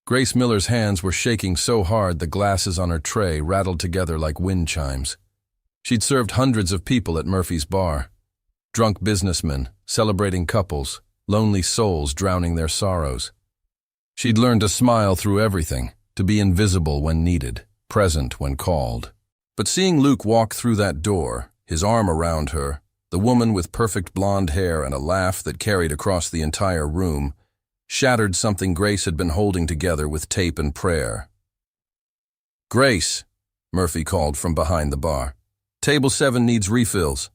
Grace Miller's hands were shaking so hard the glasses on her tray rattled together like wind chimes. She'd served hundreds of people at Murphy's bar. Drunk businessmen, celebrating couples, lonely souls drowning their sorrows. She'd learned to smile through everything, to be invisible when needed, present when called. But seeing Luke walk through that door, his arm around her, the woman with perfect blonde hair and a laugh that carried across the entire room, shattered something Grace had been holding together with tape and prayer. "Grace," Murphy called from behind the bar. "Table 7 needs refills."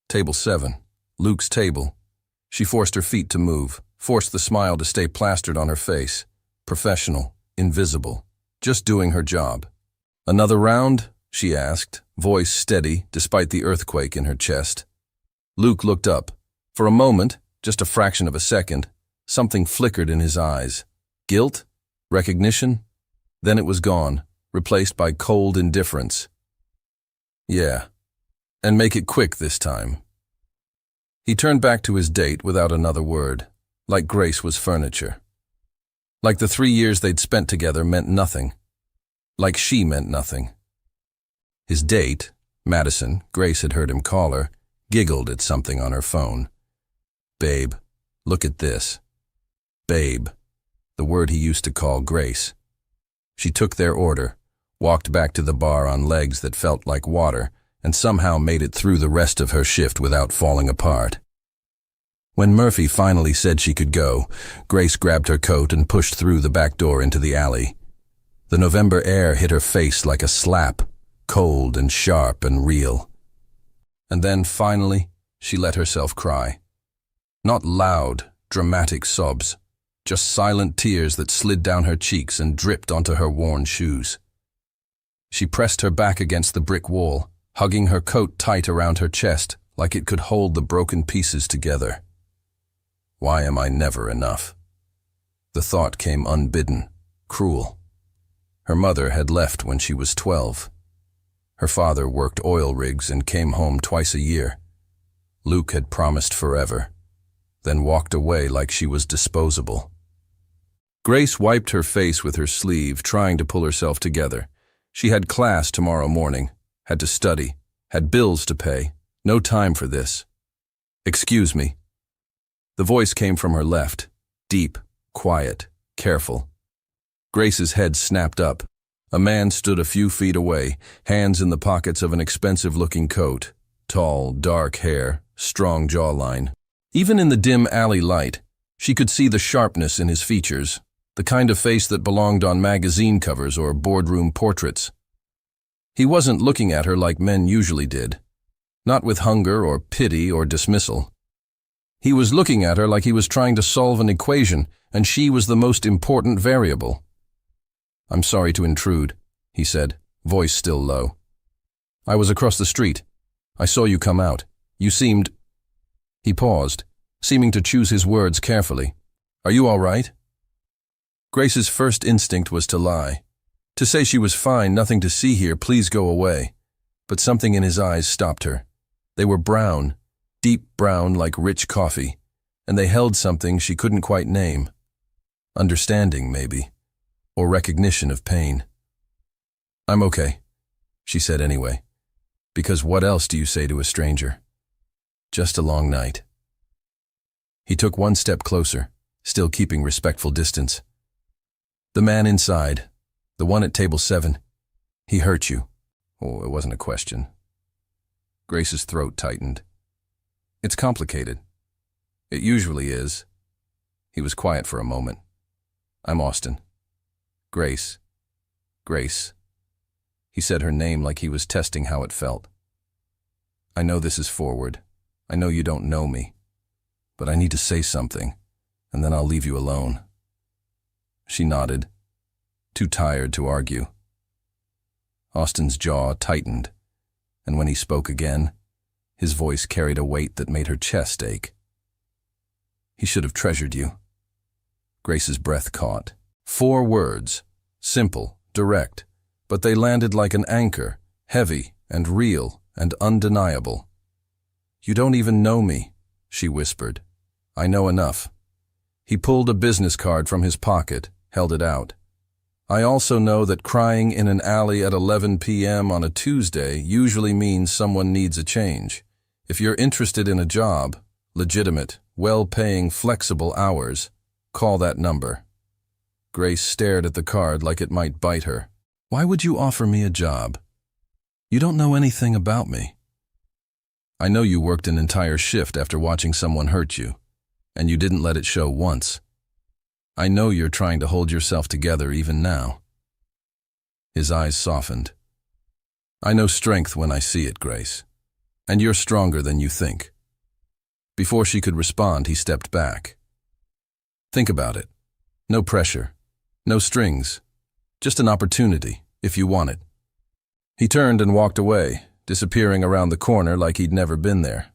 Table 7, Luke's table. She forced her feet to move, forced the smile to stay plastered on her face. Professional, invisible, just doing her job. "Another round?" she asked, voice steady despite the earthquake in her chest. Luke looked up. For a moment, just a fraction of a second, something flickered in his eyes. Guilt? Recognition? Then it was gone, replaced by cold indifference. "Yeah. And make it quick this time." He turned back to his date without another word, like Grace was furniture. Like the 3 years they'd spent together meant nothing. Like she meant nothing. His date, Madison, Grace had heard him call her, giggled at something on her phone. "Babe, look at this." Babe, the word he used to call Grace. She took their order, walked back to the bar on legs that felt like water, and somehow made it through the rest of her shift without falling apart. When Murphy finally said she could go, Grace grabbed her coat and pushed through the back door into the alley. The November air hit her face like a slap, cold and sharp and real. And then, finally, she let herself cry. Not loud, dramatic sobs, just silent tears that slid down her cheeks and dripped onto her worn shoes. She pressed her back against the brick wall, hugging her coat tight around her chest like it could hold the broken pieces together. Why am I never enough? The thought came unbidden, cruel. Her mother had left when she was 12. Her father worked oil rigs and came home twice a year. Luke had promised forever, then walked away like she was disposable. Grace wiped her face with her sleeve, trying to pull herself together. She had class tomorrow morning, had to study, had bills to pay, no time for this. "Excuse me." The voice came from her left, deep, quiet, careful. Grace's head snapped up. A man stood a few feet away, hands in the pockets of an expensive-looking coat. Tall, dark hair, strong jawline. Even in the dim alley light, she could see the sharpness in his features, the kind of face that belonged on magazine covers or boardroom portraits. He wasn't looking at her like men usually did, not with hunger or pity or dismissal. He was looking at her like he was trying to solve an equation, and she was the most important variable. "I'm sorry to intrude," he said, voice still low. "I was across the street. I saw you come out. You seemed—" He paused, seeming to choose his words carefully. "Are you all right?" Grace's first instinct was to lie. To say she was fine, nothing to see here, please go away. But something in his eyes stopped her. They were brown, deep brown like rich coffee, and they held something she couldn't quite name. Understanding, maybe, or recognition of pain. "I'm okay," she said anyway, because what else do you say to a stranger? "Just a long night." He took one step closer, still keeping respectful distance. "The man inside, the one at table 7, he hurt you." Oh, it wasn't a question. Grace's throat tightened. "It's complicated. It usually is." He was quiet for a moment. "I'm Austin." "Grace. Grace." He said her name like he was testing how it felt. "I know this is forward. I know you don't know me. But I need to say something, and then I'll leave you alone." She nodded, too tired to argue. Austin's jaw tightened, and when he spoke again, his voice carried a weight that made her chest ache. "He should have treasured you." Grace's breath caught. 4 words, simple, direct, but they landed like an anchor, heavy and real and undeniable. "You don't even know me," she whispered. "I know enough." He pulled a business card from his pocket, held it out. I also know that crying in an alley at 11 p.m. on a Tuesday usually means someone needs a change. If you're interested in a job, legitimate, well-paying, flexible hours, call that number. Grace stared at the card like it might bite her. Why would you offer me a job? You don't know anything about me. I know you worked an entire shift after watching someone hurt you, and you didn't let it show once. I know you're trying to hold yourself together even now. His eyes softened. I know strength when I see it, Grace. And you're stronger than you think. Before she could respond, he stepped back. Think about it. No pressure. No strings. Just an opportunity, if you want it. He turned and walked away, disappearing around the corner like he'd never been there.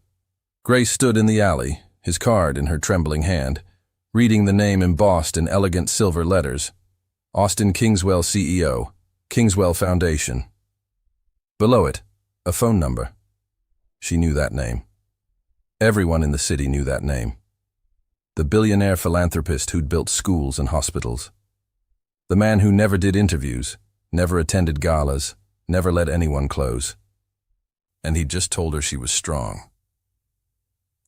Grace stood in the alley, his card in her trembling hand, reading the name embossed in elegant silver letters. Austin Kingswell, CEO, Kingswell Foundation. Below it, a phone number. She knew that name. Everyone in the city knew that name. The billionaire philanthropist who'd built schools and hospitals. The man who never did interviews, never attended galas, never let anyone close. And he'd just told her she was strong.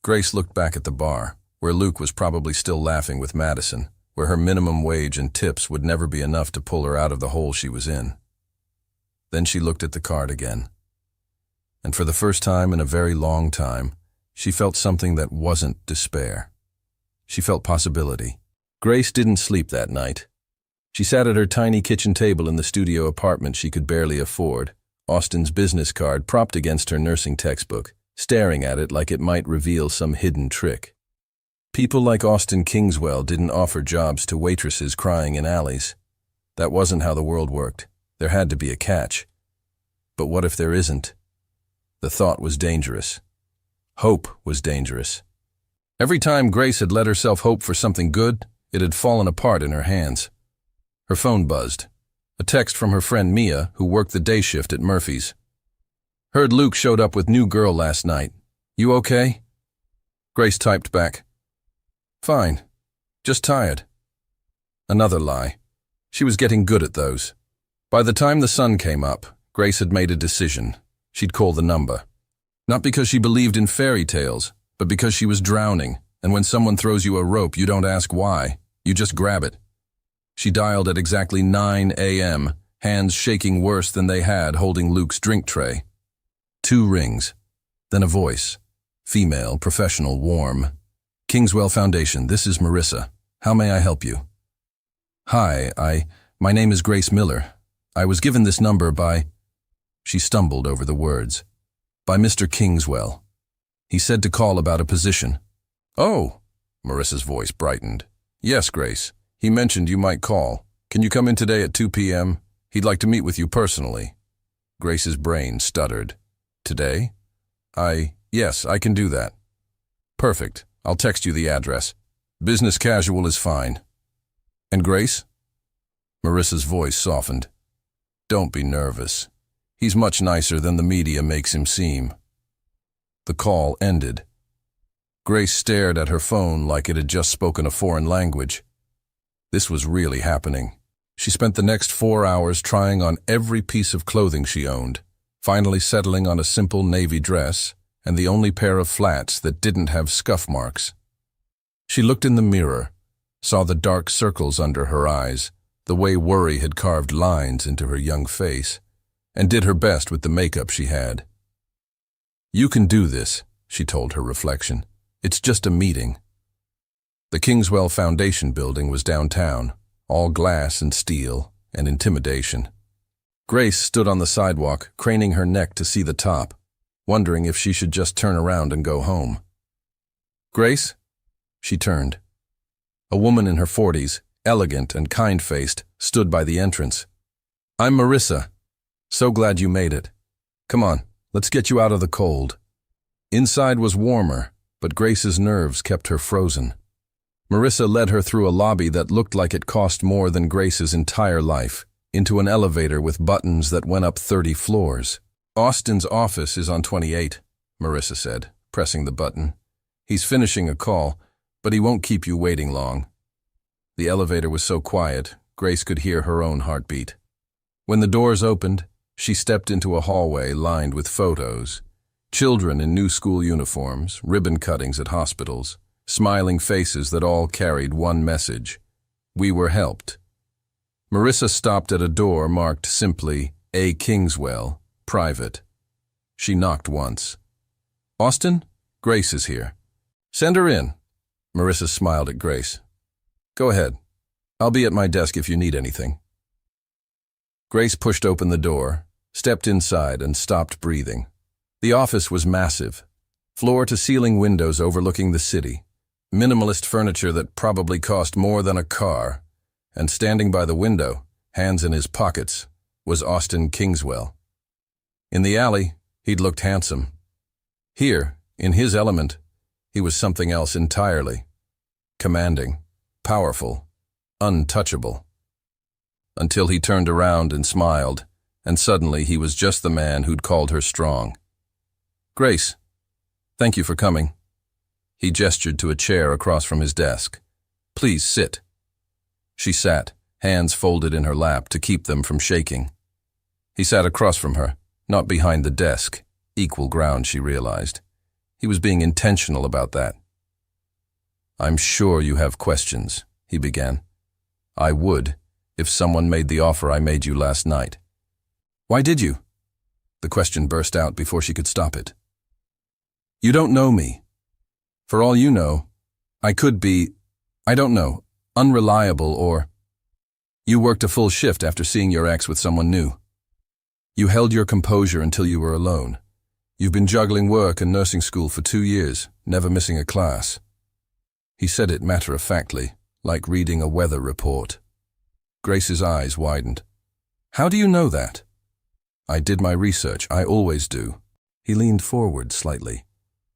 Grace looked back at the bar, where Luke was probably still laughing with Madison, where her minimum wage and tips would never be enough to pull her out of the hole she was in. Then she looked at the card again. And for the first time in a very long time, she felt something that wasn't despair. She felt possibility. Grace didn't sleep that night. She sat at her tiny kitchen table in the studio apartment she could barely afford, Austin's business card propped against her nursing textbook, staring at it like it might reveal some hidden trick. People like Austin Kingswell didn't offer jobs to waitresses crying in alleys. That wasn't how the world worked. There had to be a catch. But what if there isn't? The thought was dangerous. Hope was dangerous. Every time Grace had let herself hope for something good, it had fallen apart in her hands. Her phone buzzed. A text from her friend Mia, who worked the day shift at Murphy's. Heard Luke showed up with new girl last night. You okay? Grace typed back. Fine. Just tired. Another lie. She was getting good at those. By the time the sun came up, Grace had made a decision. She'd call the number. Not because she believed in fairy tales, but because she was drowning, and when someone throws you a rope, you don't ask why. You just grab it. She dialed at exactly 9 a.m., hands shaking worse than they had holding Luke's drink tray. 2 rings. Then a voice. Female, professional, warm. Kingswell Foundation, this is Marissa. How may I help you? Hi, my name is Grace Miller. I was given this number by... She stumbled over the words. By Mr. Kingswell. He said to call about a position. Oh, Marissa's voice brightened. Yes, Grace. He mentioned you might call. Can you come in today at 2 p.m.? He'd like to meet with you personally. Grace's brain stuttered. Today? Yes, I can do that. Perfect. I'll text you the address. Business casual is fine. And Grace? Marissa's voice softened. Don't be nervous. He's much nicer than the media makes him seem. The call ended. Grace stared at her phone like it had just spoken a foreign language. This was really happening. She spent the next 4 hours trying on every piece of clothing she owned, finally settling on a simple navy dress and the only pair of flats that didn't have scuff marks. She looked in the mirror, saw the dark circles under her eyes, the way worry had carved lines into her young face, and did her best with the makeup she had. You can do this, she told her reflection. It's just a meeting. The Kingswell Foundation building was downtown, all glass and steel and intimidation. Grace stood on the sidewalk, craning her neck to see the top, wondering if she should just turn around and go home. Grace? She turned. A woman in her 40s, elegant and kind-faced, stood by the entrance. I'm Marissa. So glad you made it. Come on, let's get you out of the cold. Inside was warmer, but Grace's nerves kept her frozen. Marissa led her through a lobby that looked like it cost more than Grace's entire life, into an elevator with buttons that went up 30 floors. Austin's office is on 28, Marissa said, pressing the button. He's finishing a call, but he won't keep you waiting long. The elevator was so quiet, Grace could hear her own heartbeat. When the doors opened, she stepped into a hallway lined with photos. Children in new school uniforms, ribbon cuttings at hospitals, smiling faces that all carried one message. We were helped. Marissa stopped at a door marked simply, A. Kingswell, Private. She knocked once. Austin? Grace is here. Send her in. Marissa smiled at Grace. Go ahead. I'll be at my desk if you need anything. Grace pushed open the door, stepped inside, and stopped breathing. The office was massive. Floor-to-ceiling windows overlooking the city. Minimalist furniture that probably cost more than a car. And standing by the window, hands in his pockets, was Austin Kingswell. In the alley, he'd looked handsome. Here, in his element, he was something else entirely. Commanding, powerful, untouchable. Until he turned around and smiled, and suddenly he was just the man who'd called her strong. Grace, thank you for coming. He gestured to a chair across from his desk. Please sit. She sat, hands folded in her lap to keep them from shaking. He sat across from her, not behind the desk. Equal ground, she realized. He was being intentional about that. I'm sure you have questions, he began. I would, if someone made the offer I made you last night. Why did you? The question burst out before she could stop it. You don't know me. For all you know, I could be, I don't know, unreliable or… You worked a full shift after seeing your ex with someone new. You held your composure until you were alone. You've been juggling work and nursing school for 2 years, never missing a class. He said it matter-of-factly, like reading a weather report. Grace's eyes widened. How do you know that? I did my research, I always do. He leaned forward slightly.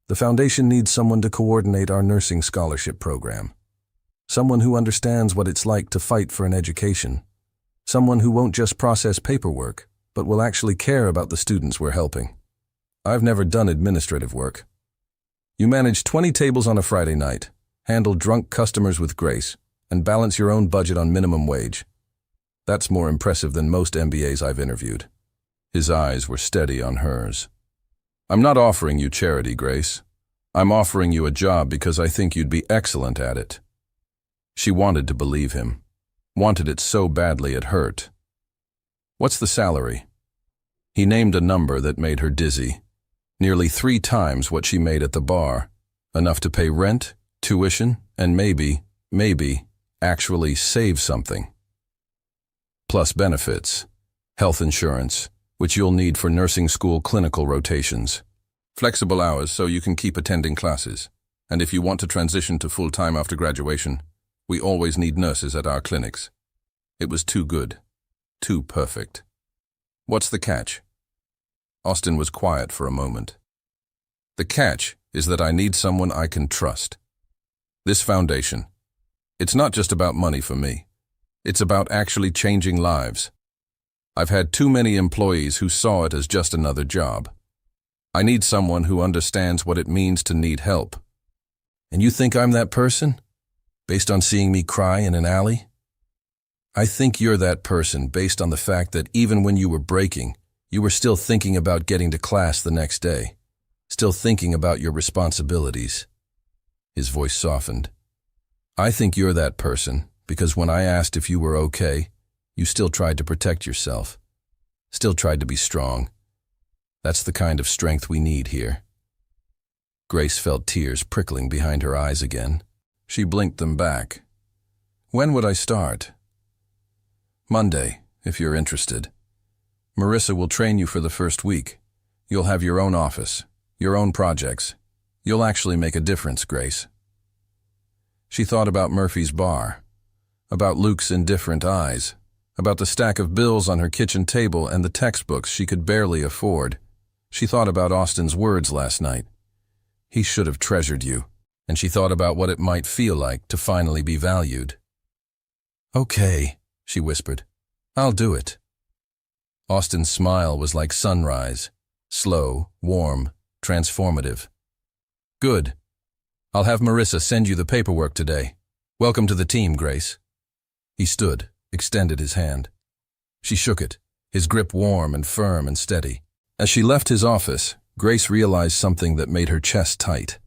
The foundation needs someone to coordinate our nursing scholarship program. Someone who understands what it's like to fight for an education. Someone who won't just process paperwork, but will actually care about the students we're helping. I've never done administrative work. You manage 20 tables on a Friday night, handle drunk customers with grace, and balance your own budget on minimum wage. That's more impressive than most MBAs I've interviewed. His eyes were steady on hers. I'm not offering you charity, Grace. I'm offering you a job because I think you'd be excellent at it. She wanted to believe him. Wanted it so badly it hurt. What's the salary? He named a number that made her dizzy. Nearly 3 times what she made at the bar. Enough to pay rent, tuition, and maybe, actually save something. Plus benefits. Health insurance, which you'll need for nursing school clinical rotations. Flexible hours so you can keep attending classes. And if you want to transition to full-time after graduation, we always need nurses at our clinics. It was too good. Too perfect. What's the catch? Austin was quiet for a moment. The catch is that I need someone I can trust. This foundation. It's not just about money for me. It's about actually changing lives. I've had too many employees who saw it as just another job. I need someone who understands what it means to need help. And you think I'm that person? Based on seeing me cry in an alley? I think you're that person based on the fact that even when you were breaking, you were still thinking about getting to class the next day. Still thinking about your responsibilities. His voice softened. I think you're that person because when I asked if you were okay, you still tried to protect yourself. Still tried to be strong. That's the kind of strength we need here. Grace felt tears prickling behind her eyes again. She blinked them back. When would I start? Monday, if you're interested. Marissa will train you for the first week. You'll have your own office, your own projects. You'll actually make a difference, Grace. She thought about Murphy's bar, about Luke's indifferent eyes, about the stack of bills on her kitchen table and the textbooks she could barely afford. She thought about Austin's words last night. He should have treasured you. And she thought about what it might feel like to finally be valued. Okay, she whispered. I'll do it. Austin's smile was like sunrise. Slow, warm, transformative. Good. I'll have Marissa send you the paperwork today. Welcome to the team, Grace. He stood, extended his hand. She shook it, his grip warm and firm and steady. As she left his office, Grace realized something that made her chest tight.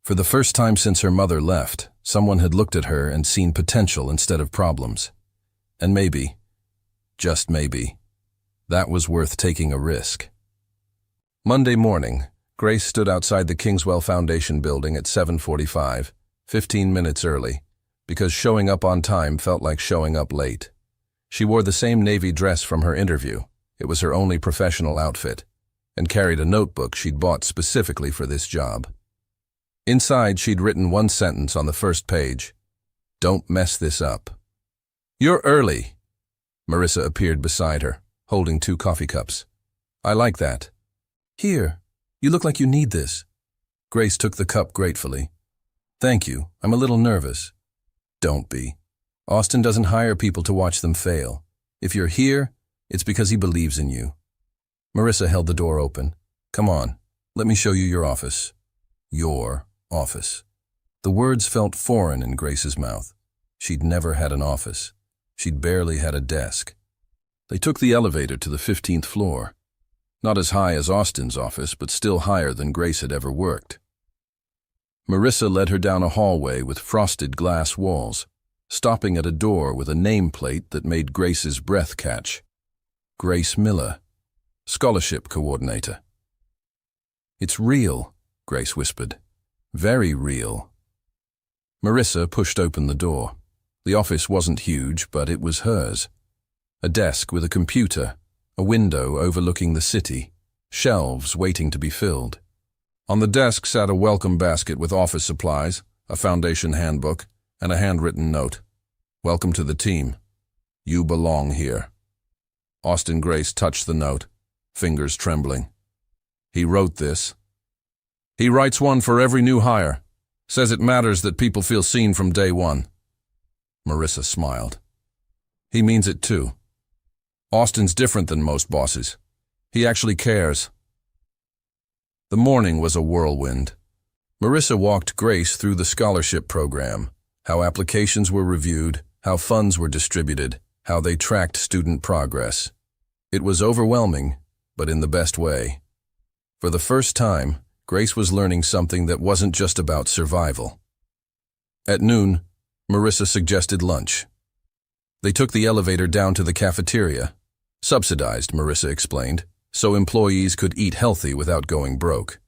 For the first time since her mother left, someone had looked at her and seen potential instead of problems. And maybe, just maybe, that was worth taking a risk. Monday morning, Grace stood outside the Kingswell Foundation building at 7:45, 15 minutes early, because showing up on time felt like showing up late. She wore the same navy dress from her interview. It was her only professional outfit, and carried a notebook she'd bought specifically for this job. Inside, she'd written one sentence on the first page: "Don't mess this up." "You're early." Marissa appeared beside her, holding 2 coffee cups. "I like that." "Here, you look like you need this." Grace took the cup gratefully. "Thank you, I'm a little nervous." "Don't be. Austin doesn't hire people to watch them fail. If you're here, it's because he believes in you." Marissa held the door open. "Come on, let me show you your office." Your office. The words felt foreign in Grace's mouth. She'd never had an office. She'd barely had a desk. They took the elevator to the 15th floor. Not as high as Austin's office, but still higher than Grace had ever worked. Marissa led her down a hallway with frosted glass walls, stopping at a door with a nameplate that made Grace's breath catch. Grace Miller, Scholarship Coordinator. "It's real," Grace whispered. "Very real." Marissa pushed open the door. The office wasn't huge, but it was hers. A desk with a computer, a window overlooking the city, shelves waiting to be filled. On the desk sat a welcome basket with office supplies, a foundation handbook, and a handwritten note. "Welcome to the team. You belong here." Austin Grace touched the note, fingers trembling. "He wrote this. He writes one for every new hire. Says it matters that people feel seen from day one." Marissa smiled. "He means it too. Austin's different than most bosses. He actually cares." The morning was a whirlwind. Marissa walked Grace through the scholarship program, how applications were reviewed, how funds were distributed, how they tracked student progress. It was overwhelming, but in the best way. For the first time, Grace was learning something that wasn't just about survival. At noon, Marissa suggested lunch. They took the elevator down to the cafeteria. Subsidized, Marissa explained, so employees could eat healthy without going broke.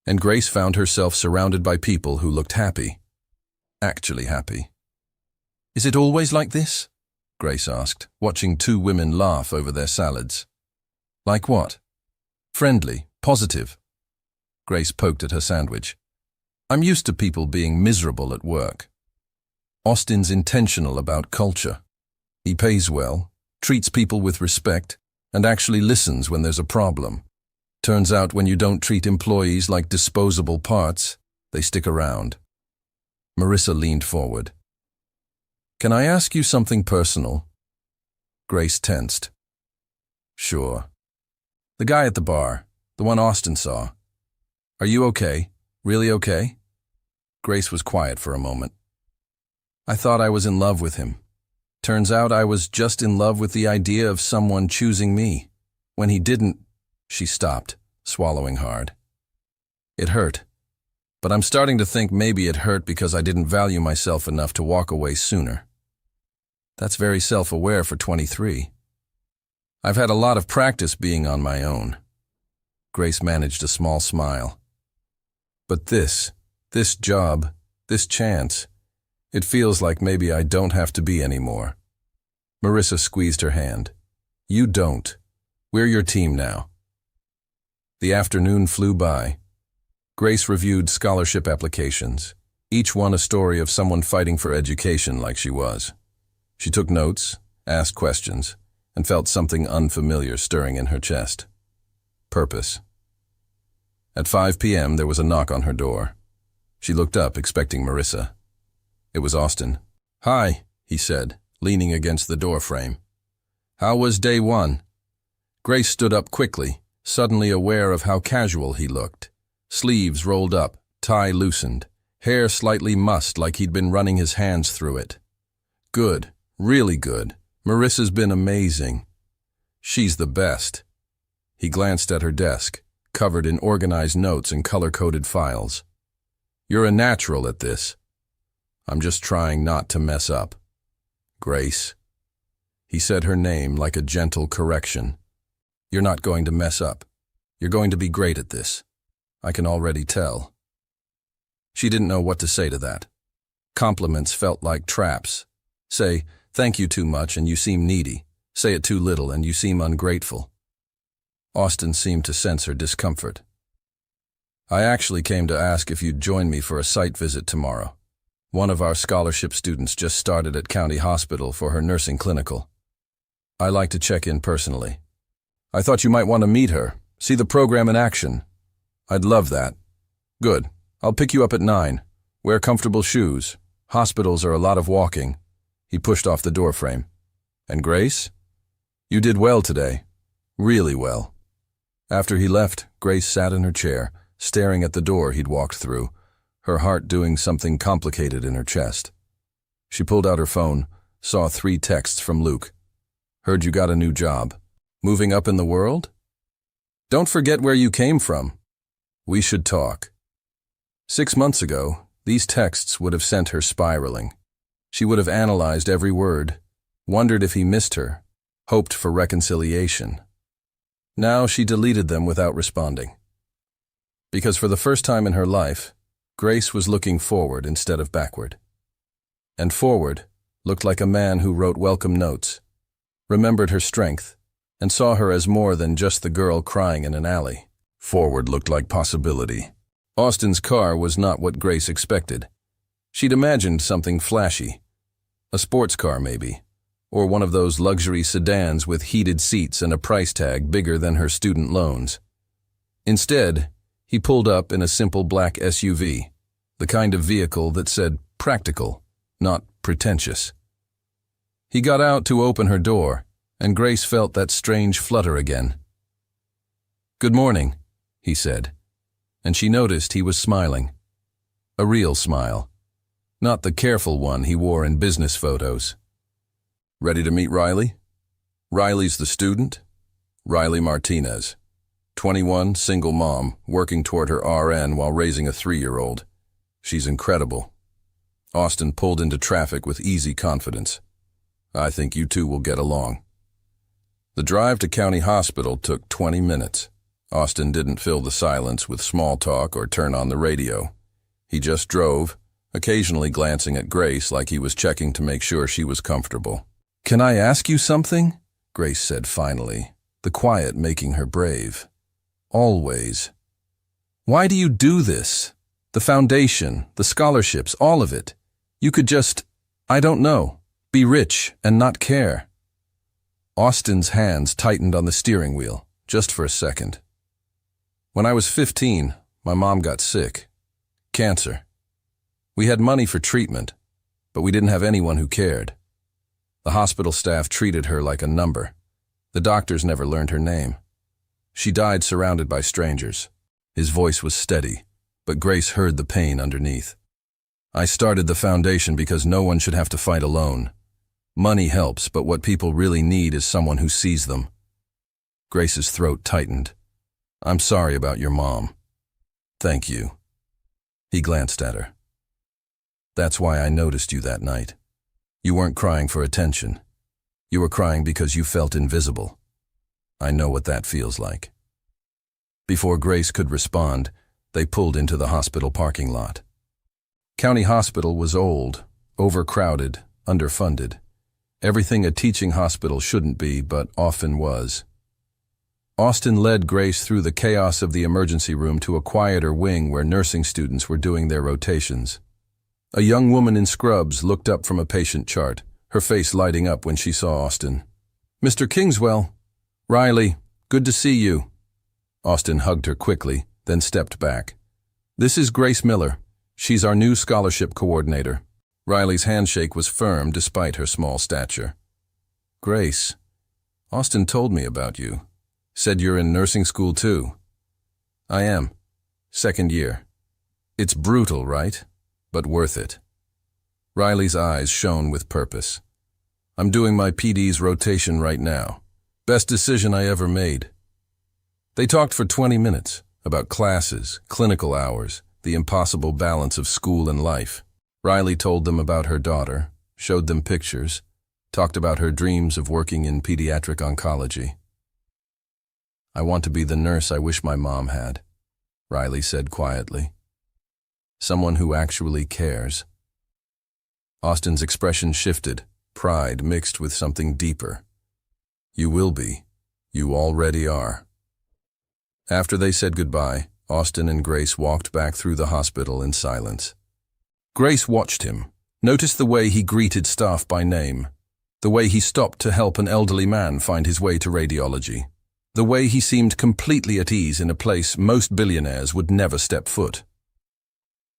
And Grace found herself surrounded by people who looked happy. Actually happy. "Is it always like this?" Grace asked, watching 2 women laugh over their salads. "Like what?" "Friendly, positive." Grace poked at her sandwich. "I'm used to people being miserable at work. Austin's intentional about culture. He pays well, treats people with respect, and actually listens when there's a problem. Turns out when you don't treat employees like disposable parts, they stick around." Marissa leaned forward. "Can I ask you something personal?" Grace tensed. "Sure." "The guy at the bar, the one Austin saw. Are you okay? Really okay?" Grace was quiet for a moment. "I thought I was in love with him. Turns out I was just in love with the idea of someone choosing me. When he didn't..." She stopped, swallowing hard. "It hurt. But I'm starting to think maybe it hurt because I didn't value myself enough to walk away sooner. That's very self-aware for 23. I've had a lot of practice being on my own." Grace managed a small smile. "But this job, this chance, it feels like maybe I don't have to be anymore." Marissa squeezed her hand. "You don't. We're your team now." The afternoon flew by. Grace reviewed scholarship applications, each one a story of someone fighting for education like she was. She took notes, asked questions, and felt something unfamiliar stirring in her chest. Purpose. At 5 p.m., there was a knock on her door. She looked up, expecting Marissa. It was Austin. "Hi," he said, leaning against the door frame. "How was day 1? Grace stood up quickly, suddenly aware of how casual he looked. Sleeves rolled up, tie loosened, hair slightly mussed like he'd been running his hands through it. "Good, really good," Marissa's been amazing. She's the best. He glanced at her desk, covered in organized notes and color-coded files. You're a natural at this. I'm just trying not to mess up. Grace. He said her name like a gentle correction. You're not going to mess up. You're going to be great at this. I can already tell. She didn't know what to say to that. Compliments felt like traps. Say, thank you too much and you seem needy. Say it too little and you seem ungrateful. Austin seemed to sense her discomfort. I actually came to ask if you'd join me for a site visit tomorrow. One of our scholarship students just started at County Hospital for her nursing clinical. I like to check in personally. I thought you might want to meet her, see the program in action. I'd love that. Good. I'll pick you up at 9. Wear comfortable shoes. Hospitals are a lot of walking. He pushed off the doorframe. And Grace? You did well today. Really well. After he left, Grace sat in her chair, staring at the door he'd walked through, her heart doing something complicated in her chest. She pulled out her phone, saw 3 texts from Luke. Heard you got a new job. Moving up in the world? Don't forget where you came from. We should talk. 6 months ago, these texts would have sent her spiraling. She would have analyzed every word, wondered if he missed her, hoped for reconciliation. Now she deleted them without responding. Because for the first time in her life, Grace was looking forward instead of backward. And forward looked like a man who wrote welcome notes, remembered her strength, and saw her as more than just the girl crying in an alley. Forward looked like possibility. Austin's car was not what Grace expected. She'd imagined something flashy. A sports car, maybe. Or one of those luxury sedans with heated seats and a price tag bigger than her student loans. Instead, he pulled up in a simple black SUV, the kind of vehicle that said practical, not pretentious. He got out to open her door, and Grace felt that strange flutter again. "Good morning," he said, and she noticed he was smiling. A real smile, not the careful one he wore in business photos. "Ready to meet Riley?" Riley's the student. Riley Martinez. 21, single mom, working toward her RN while raising a 3-year-old. She's incredible. Austin pulled into traffic with easy confidence. I think you two will get along. The drive to County Hospital took 20 minutes. Austin didn't fill the silence with small talk or turn on the radio. He just drove, occasionally glancing at Grace like he was checking to make sure she was comfortable. "Can I ask you something?" Grace said finally, the quiet making her brave. "Always. Why do you do this? The foundation, the scholarships, all of it. You could just, I don't know, be rich and not care." Austin's hands tightened on the steering wheel, just for a second. "When I was 15, my mom got sick. Cancer. We had money for treatment, but we didn't have anyone who cared. The hospital staff treated her like a number. The doctors never learned her name. She died surrounded by strangers." His voice was steady, but Grace heard the pain underneath. "I started the foundation because no one should have to fight alone. Money helps, but what people really need is someone who sees them." Grace's throat tightened. "I'm sorry about your mom." "Thank you." He glanced at her. "That's why I noticed you that night. You weren't crying for attention. You were crying because you felt invisible. I know what that feels like." Before Grace could respond, they pulled into the hospital parking lot. County Hospital was old, overcrowded, underfunded. Everything a teaching hospital shouldn't be, but often was. Austin led Grace through the chaos of the emergency room to a quieter wing where nursing students were doing their rotations. A young woman in scrubs looked up from a patient chart, her face lighting up when she saw Austin. "Mr. Kingswell." "Riley, good to see you." Austin hugged her quickly, then stepped back. "This is Grace Miller. She's our new scholarship coordinator." Riley's handshake was firm despite her small stature. "Grace, Austin told me about you. Said you're in nursing school too." "I am. 2nd year. It's brutal, right? But worth it." Riley's eyes shone with purpose. I'm doing my PD's rotation right now. Best decision I ever made. They talked for 20 minutes about classes, clinical hours, the impossible balance of school and life. Riley told them about her daughter, showed them pictures, talked about her dreams of working in pediatric oncology. I want to be the nurse I wish my mom had, Riley said quietly. Someone who actually cares. Austin's expression shifted, pride mixed with something deeper. You will be. You already are. After they said goodbye, Austin and Grace walked back through the hospital in silence. Grace watched him, noticed the way he greeted staff by name, the way he stopped to help an elderly man find his way to radiology, the way he seemed completely at ease in a place most billionaires would never step foot.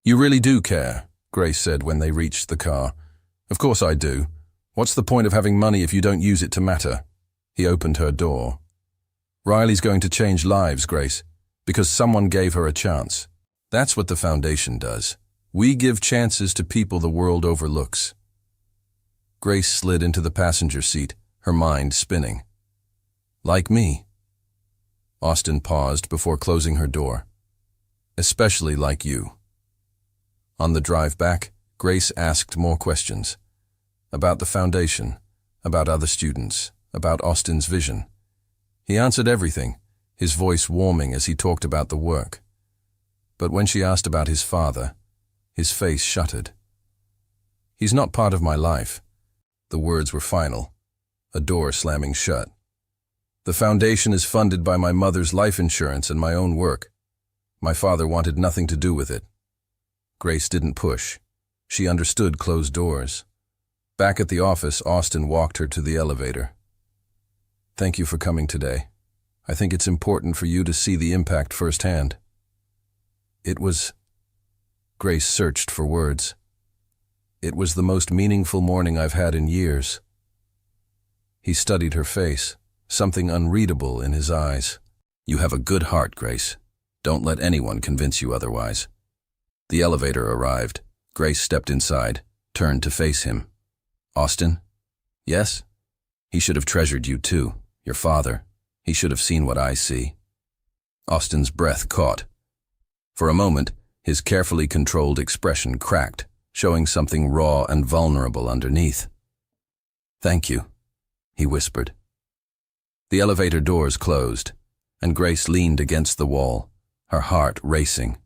You really do care, Grace said when they reached the car. Of course I do. What's the point of having money if you don't use it to matter? He opened her door. Riley's going to change lives, Grace, because someone gave her a chance. That's what the foundation does. We give chances to people the world overlooks. Grace slid into the passenger seat, her mind spinning. Like me. Austin paused before closing her door. Especially like you. On the drive back, Grace asked more questions. About the foundation, about other students, about Austin's vision. He answered everything, his voice warming as he talked about the work. But when she asked about his father, his face shuttered. He's not part of my life. The words were final, a door slamming shut. The foundation is funded by my mother's life insurance and my own work. My father wanted nothing to do with it. Grace didn't push. She understood closed doors. Back at the office, Austin walked her to the elevator. Thank you for coming today. I think it's important for you to see the impact firsthand. It was... Grace searched for words. It was the most meaningful morning I've had in years. He studied her face, something unreadable in his eyes. You have a good heart, Grace. Don't let anyone convince you otherwise. The elevator arrived. Grace stepped inside, turned to face him. Austin? Yes? He should have treasured you too, your father. He should have seen what I see. Austin's breath caught. For a moment, his carefully controlled expression cracked, showing something raw and vulnerable underneath. Thank you, he whispered. The elevator doors closed, and Grace leaned against the wall, her heart racing.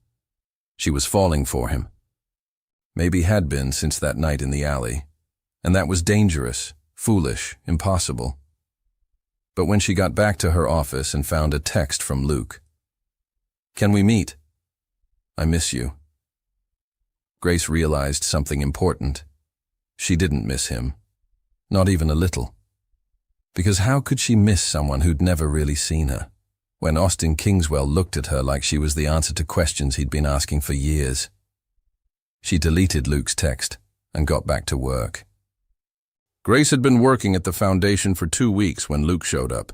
She was falling for him. Maybe had been since that night in the alley. And that was dangerous, foolish, impossible. But when she got back to her office and found a text from Luke. Can we meet? I miss you. Grace realized something important. She didn't miss him. Not even a little. Because how could she miss someone who'd never really seen her? When Austin Kingswell looked at her like she was the answer to questions he'd been asking for years. She deleted Luke's text and got back to work. Grace had been working at the foundation for 2 weeks when Luke showed up.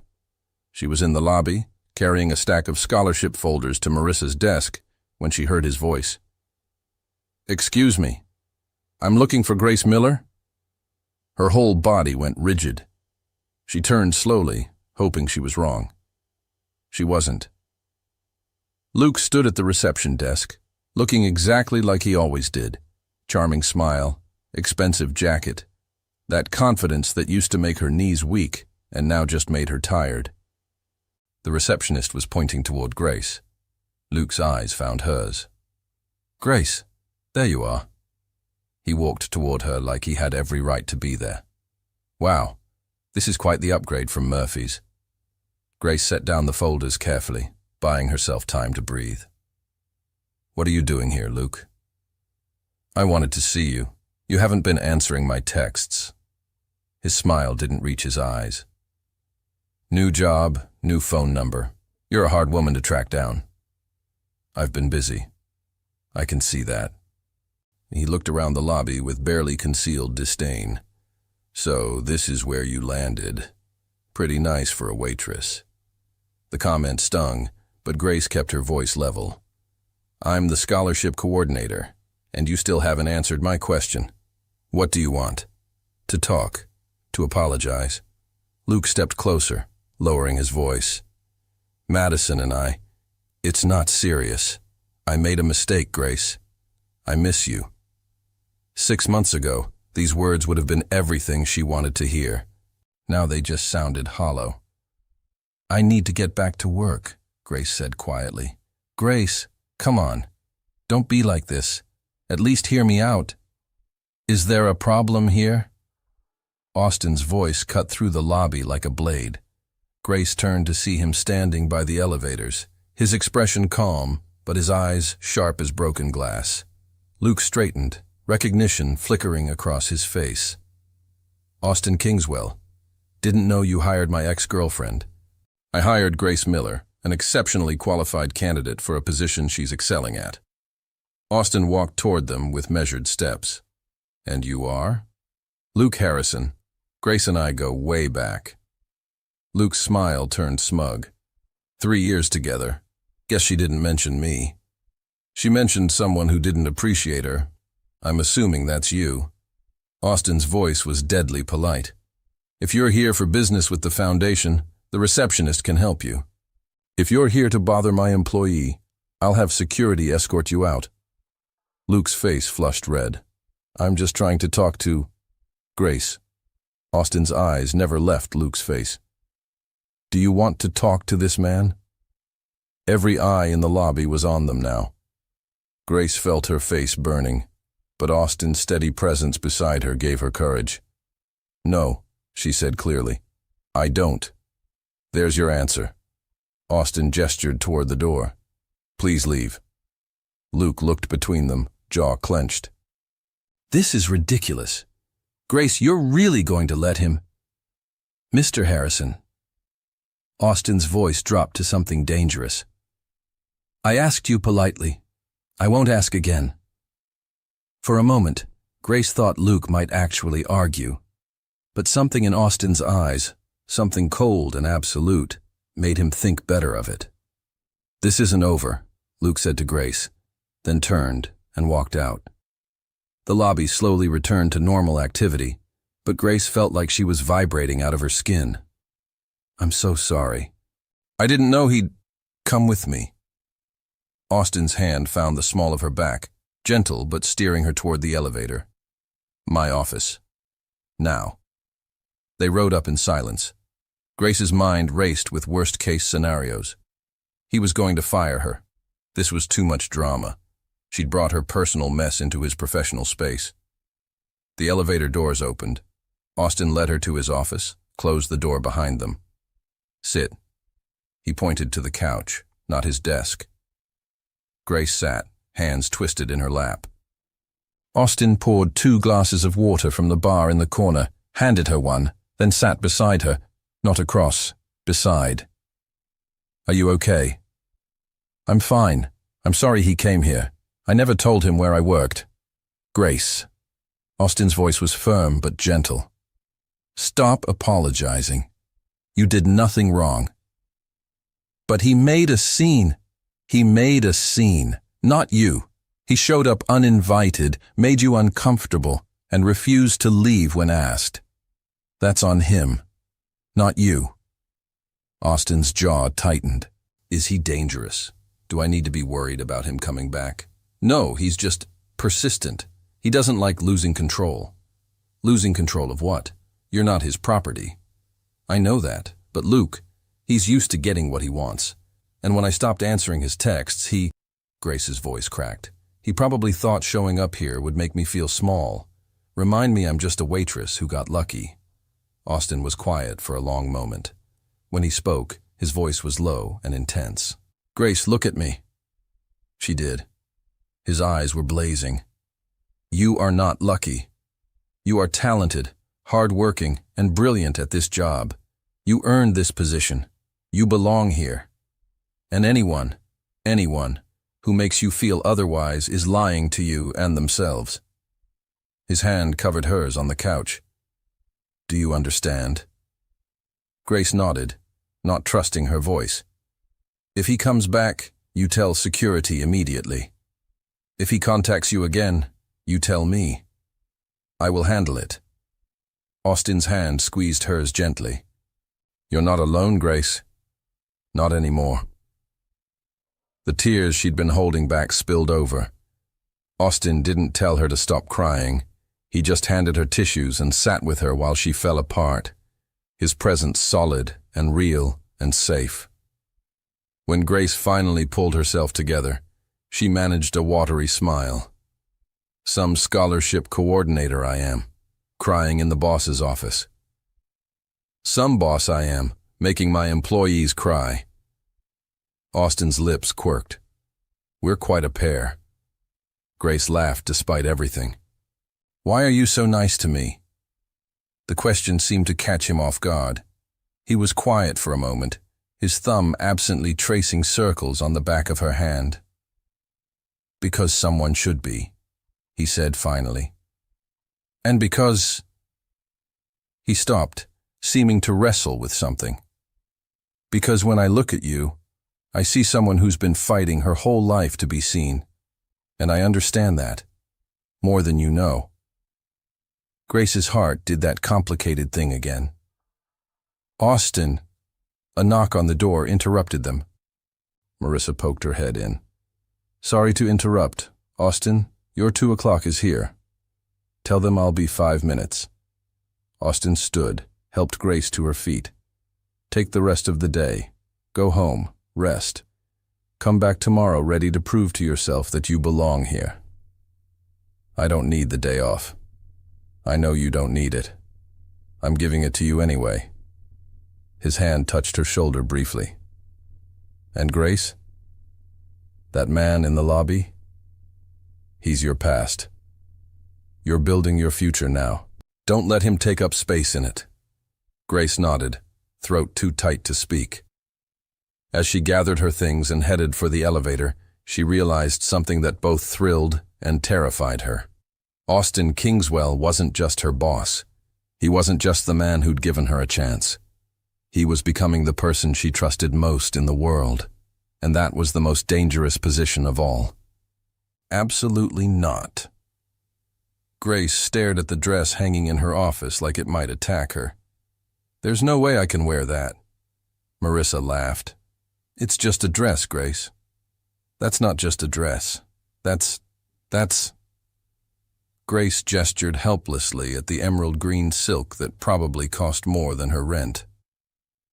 She was in the lobby, carrying a stack of scholarship folders to Marissa's desk, when she heard his voice. Excuse me, I'm looking for Grace Miller? Her whole body went rigid. She turned slowly, hoping she was wrong. She wasn't. Luke stood at the reception desk, looking exactly like he always did. Charming smile, expensive jacket, that confidence that used to make her knees weak and now just made her tired. The receptionist was pointing toward Grace. Luke's eyes found hers. Grace, there you are. He walked toward her like he had every right to be there. Wow, this is quite the upgrade from Murphy's. Grace set down the folders carefully, buying herself time to breathe. What are you doing here, Luke? I wanted to see you. You haven't been answering my texts. His smile didn't reach his eyes. New job, new phone number. You're a hard woman to track down. I've been busy. I can see that. He looked around the lobby with barely concealed disdain. So this is where you landed. Pretty nice for a waitress. The comment stung, but Grace kept her voice level. I'm the scholarship coordinator, and you still haven't answered my question. What do you want? To talk to apologize. Luke stepped closer, lowering his voice. Madison and I, it's not serious. I made a mistake, Grace. I miss you. 6 months ago, these words would have been everything she wanted to hear. Now they just sounded hollow. I need to get back to work, Grace said quietly. Grace, come on. Don't be like this. At least hear me out. Is there a problem here? Austin's voice cut through the lobby like a blade. Grace turned to see him standing by the elevators, his expression calm, but his eyes sharp as broken glass. Luke straightened, recognition flickering across his face. Austin Kingswell, didn't know you hired my ex-girlfriend. I hired Grace Miller, an exceptionally qualified candidate for a position she's excelling at. Austin walked toward them with measured steps. And you are? Luke Harrison. Grace and I go way back. Luke's smile turned smug. 3 years together. Guess she didn't mention me. She mentioned someone who didn't appreciate her. I'm assuming that's you. Austin's voice was deadly polite. If you're here for business with the foundation, the receptionist can help you. If you're here to bother my employee, I'll have security escort you out. Luke's face flushed red. I'm just trying to talk to Grace. Austin's eyes never left Luke's face. Do you want to talk to this man? Every eye in the lobby was on them now. Grace felt her face burning, but Austin's steady presence beside her gave her courage. No, she said clearly. I don't. There's your answer. Austin gestured toward the door. Please leave. Luke looked between them, jaw clenched. This is ridiculous. Grace, you're really going to let him? Mr. Harrison. Austin's voice dropped to something dangerous. I asked you politely. I won't ask again. For a moment, Grace thought Luke might actually argue. But something in Austin's eyes, something cold and absolute, made him think better of it. This isn't over, Luke said to Grace, then turned and walked out. The lobby slowly returned to normal activity, but Grace felt like she was vibrating out of her skin. I'm so sorry. I didn't know he'd come with me. Austin's hand found the small of her back, gentle but steering her toward the elevator. My office. Now. They rode up in silence. Grace's mind raced with worst-case scenarios. He was going to fire her. This was too much drama. She'd brought her personal mess into his professional space. The elevator doors opened. Austin led her to his office, closed the door behind them. Sit. He pointed to the couch, not his desk. Grace sat, hands twisted in her lap. Austin poured 2 glasses of water from the bar in the corner, handed her one, then sat beside her, not across, beside. Are you okay? I'm fine. I'm sorry he came here. I never told him where I worked. Grace. Austin's voice was firm but gentle. Stop apologizing. You did nothing wrong. But he made a scene. He made a scene, not you. He showed up uninvited, made you uncomfortable, and refused to leave when asked. That's on him, not you. Austin's jaw tightened. Is he dangerous? Do I need to be worried about him coming back? No, he's just persistent. He doesn't like losing control. Losing control of what? You're not his property. I know that, but Luke, he's used to getting what he wants. And when I stopped answering his texts, Grace's voice cracked. He probably thought showing up here would make me feel small. Remind me I'm just a waitress who got lucky. Austin was quiet for a long moment. When he spoke, his voice was low and intense. Grace, look at me. She did. His eyes were blazing. You are not lucky. You are talented, hard-working, and brilliant at this job. You earned this position. You belong here. And anyone who makes you feel otherwise is lying to you and themselves. His hand covered hers on the couch. Do you understand? Grace nodded, not trusting her voice. If he comes back, you tell security immediately. If he contacts you again, you tell me. I will handle it. Austin's hand squeezed hers gently. "You're not alone, Grace. Not anymore." The tears she'd been holding back spilled over. Austin didn't tell her to stop crying. He just handed her tissues and sat with her while she fell apart, his presence solid and real and safe. When Grace finally pulled herself together, she managed a watery smile. "Some scholarship coordinator I am, crying in the boss's office. Some boss I am, making my employees cry." Austin's lips quirked. "We're quite a pair." Grace laughed despite everything. "Why are you so nice to me?" The question seemed to catch him off guard. He was quiet for a moment, his thumb absently tracing circles on the back of her hand. "Because someone should be," he said finally. "And because—" He stopped, seeming to wrestle with something. "Because when I look at you, I see someone who's been fighting her whole life to be seen. And I understand that, more than you know." Grace's heart did that complicated thing again. "Austin," a knock on the door interrupted them. Marissa poked her head in. "Sorry to interrupt. Austin, your 2 o'clock is here. Tell them I'll be 5 minutes." Austin stood, helped Grace to her feet. "Take the rest of the day. Go home. Rest. Come back tomorrow ready to prove to yourself that you belong here." "I don't need the day off. I know you don't need it. I'm giving it to you anyway." His hand touched her shoulder briefly. "And Grace? That man in the lobby? He's your past. You're building your future now. Don't let him take up space in it." Grace nodded, throat too tight to speak. As she gathered her things and headed for the elevator, she realized something that both thrilled and terrified her. Austin Kingswell wasn't just her boss. He wasn't just the man who'd given her a chance. He was becoming the person she trusted most in the world, and that was the most dangerous position of all. Absolutely not. Grace stared at the dress hanging in her office like it might attack her. "There's no way I can wear that." Marissa laughed. "It's just a dress, Grace." "That's not just a dress. That's... Grace gestured helplessly at the emerald green silk that probably cost more than her rent.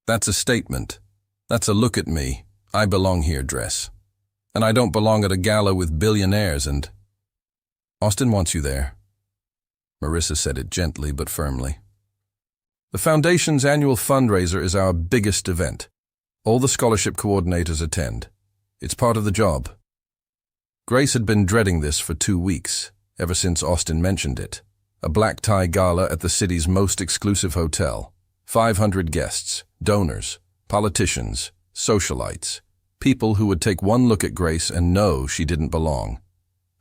"That's a statement. That's a look at me, I belong here dress. And I don't belong at a gala with billionaires and—" "Austin wants you there." Marissa said it gently but firmly. "The Foundation's annual fundraiser is our biggest event. All the scholarship coordinators attend. It's part of the job." Grace had been dreading this for 2 weeks, ever since Austin mentioned it. A black-tie gala at the city's most exclusive hotel. 500 guests, donors, politicians, socialites, people who would take one look at Grace and know she didn't belong.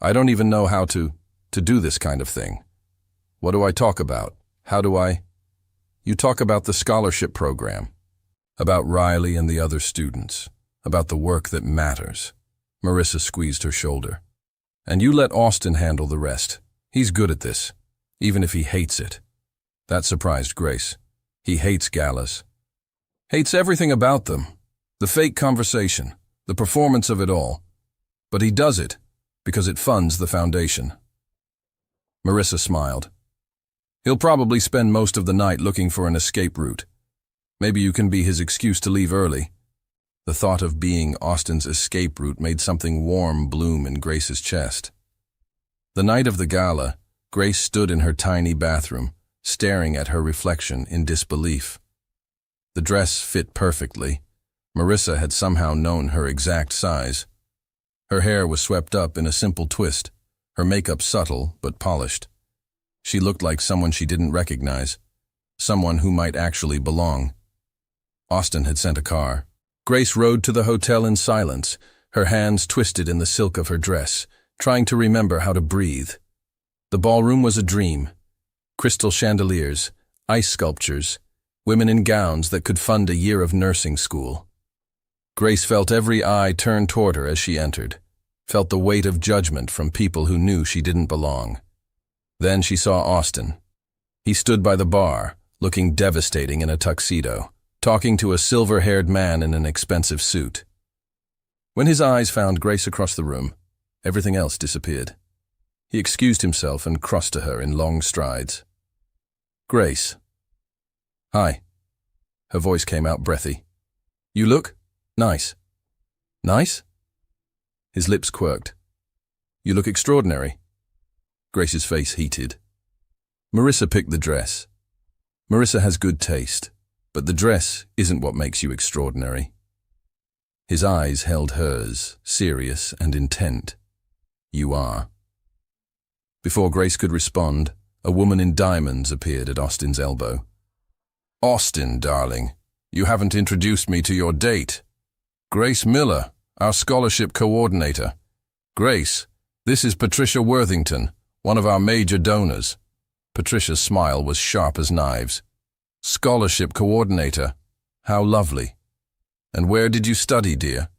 "I don't even know how to do this kind of thing. What do I talk about? How do I—" "You talk about the scholarship program. About Riley and the other students. About the work that matters." Marissa squeezed her shoulder. "And you let Austin handle the rest. He's good at this, even if he hates it." That surprised Grace. He hates galas. Hates everything about them. The fake conversation, the performance of it all. But he does it because it funds the foundation. Marissa smiled. "He'll probably spend most of the night looking for an escape route. Maybe you can be his excuse to leave early." The thought of being Austin's escape route made something warm bloom in Grace's chest. The night of the gala, Grace stood in her tiny bathroom, staring at her reflection in disbelief. The dress fit perfectly. Marissa had somehow known her exact size. Her hair was swept up in a simple twist, her makeup subtle but polished. She looked like someone she didn't recognize, someone who might actually belong. Austin had sent a car. Grace rode to the hotel in silence, her hands twisted in the silk of her dress, trying to remember how to breathe. The ballroom was a dream. Crystal chandeliers, ice sculptures, women in gowns that could fund a year of nursing school. Grace felt every eye turn toward her as she entered, felt the weight of judgment from people who knew she didn't belong. Then she saw Austin. He stood by the bar, looking devastating in a tuxedo, talking to a silver-haired man in an expensive suit. When his eyes found Grace across the room, everything else disappeared. He excused himself and crossed to her in long strides. "Grace." "Hi." Her voice came out breathy. "You look nice." "Nice?" His lips quirked. "You look extraordinary." Grace's face heated. Marissa picked the dress. Marissa has good taste, but the dress isn't what makes you extraordinary. His eyes held hers, serious and intent. "You are." Before Grace could respond, a woman in diamonds appeared at Austin's elbow. "Austin, darling, you haven't introduced me to your date. Grace Miller, our scholarship coordinator. Grace, this is Patricia Worthington, one of our major donors." Patricia's smile was sharp as knives. "Scholarship coordinator. How lovely. And where did you study, dear?"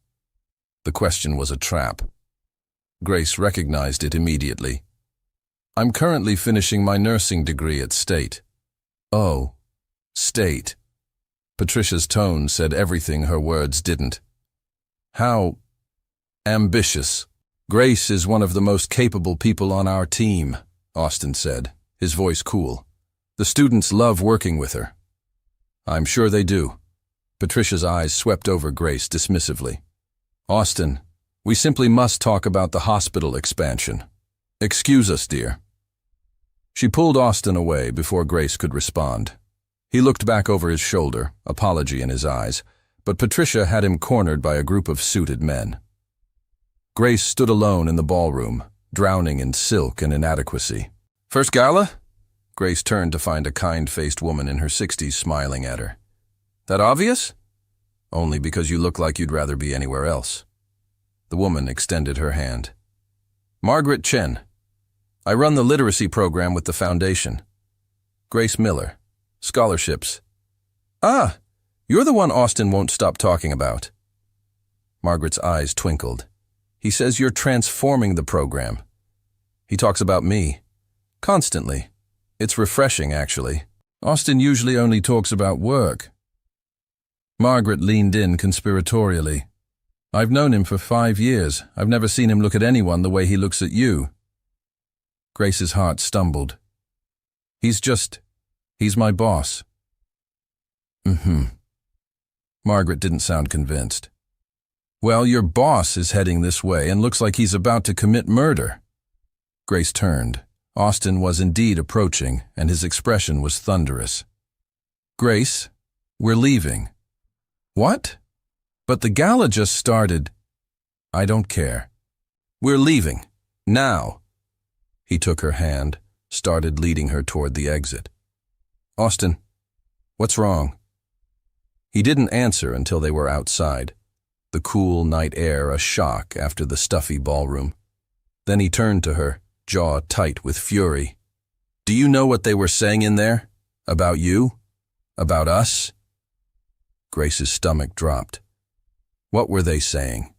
The question was a trap. Grace recognized it immediately. "I'm currently finishing my nursing degree at State." "Oh, State." Patricia's tone said everything her words didn't. "How ambitious." "Grace is one of the most capable people on our team," Austin said, his voice cool. "The students love working with her." "I'm sure they do." Patricia's eyes swept over Grace dismissively. "Austin, we simply must talk about the hospital expansion. Excuse us, dear." She pulled Austin away before Grace could respond. He looked back over his shoulder, apology in his eyes, but Patricia had him cornered by a group of suited men. Grace stood alone in the ballroom, drowning in silk and inadequacy. "First gala?" Grace turned to find a kind-faced woman in her 60s smiling at her. "That obvious?" "Only because you look like you'd rather be anywhere else." The woman extended her hand. "Margaret Chen. I run the literacy program with the foundation." "Grace Miller. Scholarships." "Ah, you're the one Austin won't stop talking about." Margaret's eyes twinkled. "He says you're transforming the program. He talks about me. Constantly. It's refreshing, actually. Austin usually only talks about work." Margaret leaned in conspiratorially. "I've known him for 5 years. I've never seen him look at anyone the way he looks at you." Grace's heart stumbled. He's my boss." Margaret didn't sound convinced. "Well, your boss is heading this way and looks like he's about to commit murder." Grace turned. Austin was indeed approaching, and his expression was thunderous. "Grace, we're leaving." "What?" "But the gala just started." "I don't care. We're leaving. Now." He took her hand, started leading her toward the exit. "Austin, what's wrong?" He didn't answer until they were outside, the cool night air a shock after the stuffy ballroom. Then he turned to her, jaw tight with fury. "Do you know what they were saying in there? About you? About us?" Grace's stomach dropped. "What were they saying?"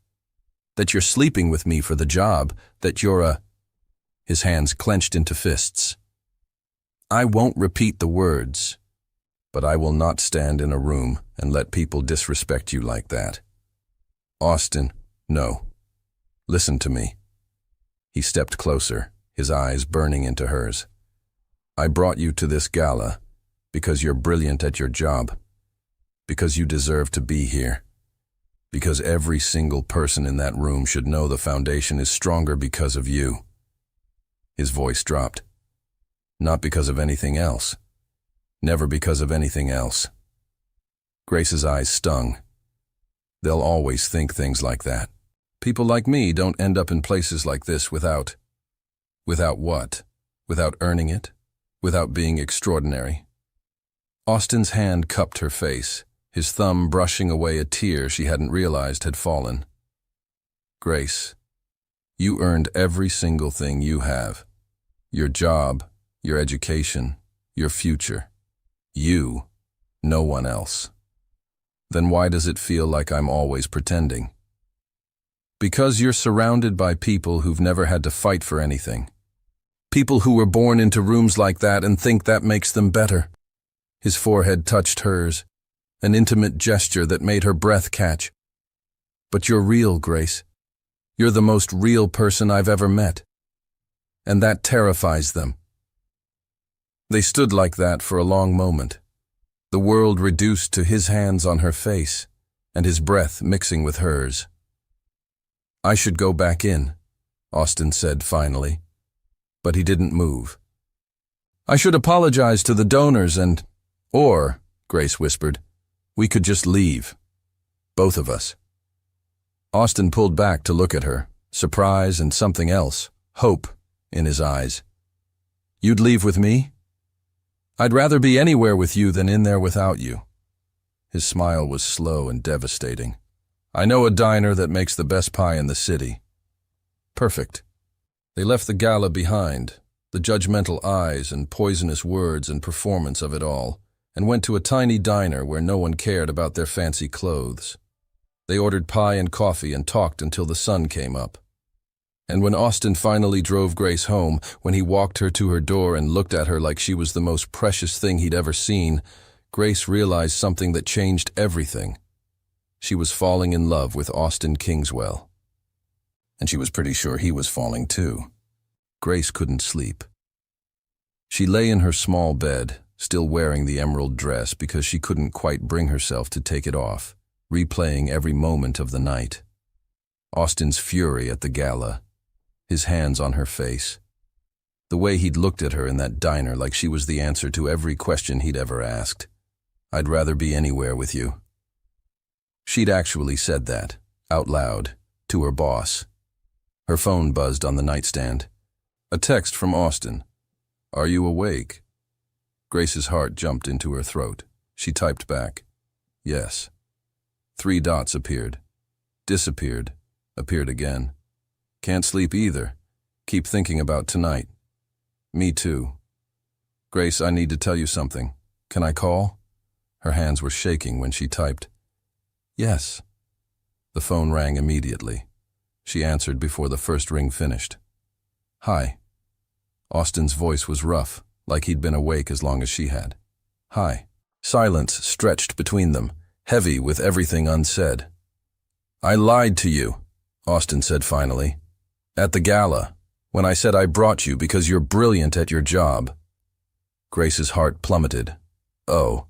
"That you're sleeping with me for the job, that you're a—" His hands clenched into fists. "I won't repeat the words, but I will not stand in a room and let people disrespect you like that. Austin, no. Listen to me." He stepped closer, his eyes burning into hers. "I brought you to this gala because you're brilliant at your job, because you deserve to be here, because every single person in that room should know the foundation is stronger because of you." His voice dropped. "Not because of anything else. Never because of anything else." Grace's eyes stung. "They'll always think things like that. People like me don't end up in places like this without what? Without earning it? Without being extraordinary?" Austin's hand cupped her face, his thumb brushing away a tear she hadn't realized had fallen. "Grace, you earned every single thing you have. Your job, your education, your future. You, no one else. Then why does it feel like I'm always pretending?" "Because you're surrounded by people who've never had to fight for anything. People who were born into rooms like that and think that makes them better. His forehead touched hers, an intimate gesture that made her breath catch. But you're real, Grace. You're the most real person I've ever met. And that terrifies them. They stood like that for a long moment, the world reduced to his hands on her face and his breath mixing with hers. I should go back in, Austin said finally, but he didn't move. I should apologize to the donors or, Grace whispered, we could just leave. Both of us. Austin pulled back to look at her, surprise and something else, hope, in his eyes. You'd leave with me? I'd rather be anywhere with you than in there without you. His smile was slow and devastating. I know a diner that makes the best pie in the city. Perfect. They left the gala behind, the judgmental eyes and poisonous words and performance of it all, and went to a tiny diner where no one cared about their fancy clothes. They ordered pie and coffee and talked until the sun came up. And when Austin finally drove Grace home, when he walked her to her door and looked at her like she was the most precious thing he'd ever seen, Grace realized something that changed everything. She was falling in love with Austin Kingswell. And she was pretty sure he was falling too. Grace couldn't sleep. She lay in her small bed, still wearing the emerald dress because she couldn't quite bring herself to take it off, replaying every moment of the night. Austin's fury at the gala, his hands on her face, the way he'd looked at her in that diner like she was the answer to every question he'd ever asked. I'd rather be anywhere with you. She'd actually said that, out loud, to her boss. Her phone buzzed on the nightstand. A text from Austin. Are you awake? Grace's heart jumped into her throat. She typed back. Yes. 3 dots appeared. Disappeared. Appeared again. Can't sleep either. Keep thinking about tonight. Me too. Grace, I need to tell you something. Can I call? Her hands were shaking when she typed. Yes. The phone rang immediately. She answered before the first ring finished. Hi. Austin's voice was rough, like he'd been awake as long as she had. Hi. Silence stretched between them, heavy with everything unsaid. I lied to you, Austin said finally. At the gala, when I said I brought you because you're brilliant at your job. Grace's heart plummeted. Oh.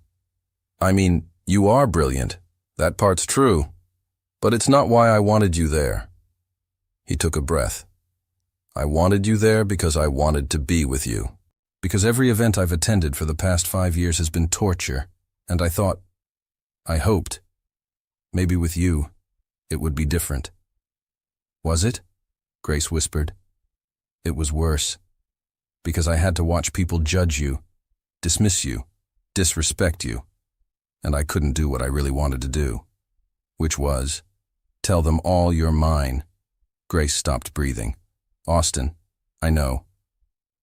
I mean, you are brilliant. That part's true. But it's not why I wanted you there. He took a breath. I wanted you there because I wanted to be with you. Because every event I've attended for the past 5 years has been torture. And I hoped, maybe with you, it would be different. Was it? Grace whispered. It was worse. Because I had to watch people judge you, dismiss you, disrespect you. And I couldn't do what I really wanted to do. Which was, tell them all you're mine. Grace stopped breathing. Austin, I know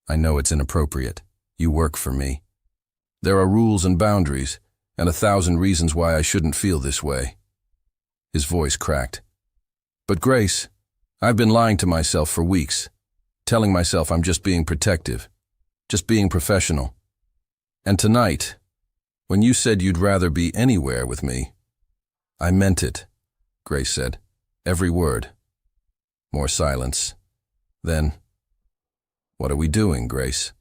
it's inappropriate. You work for me. There are rules and boundaries, and 1,000 reasons why I shouldn't feel this way. His voice cracked. But Grace, I've been lying to myself for weeks, telling myself I'm just being protective, just being professional. And tonight, when you said you'd rather be anywhere with me, I meant it, Grace said, every word. More silence. Then, what are we doing, Grace?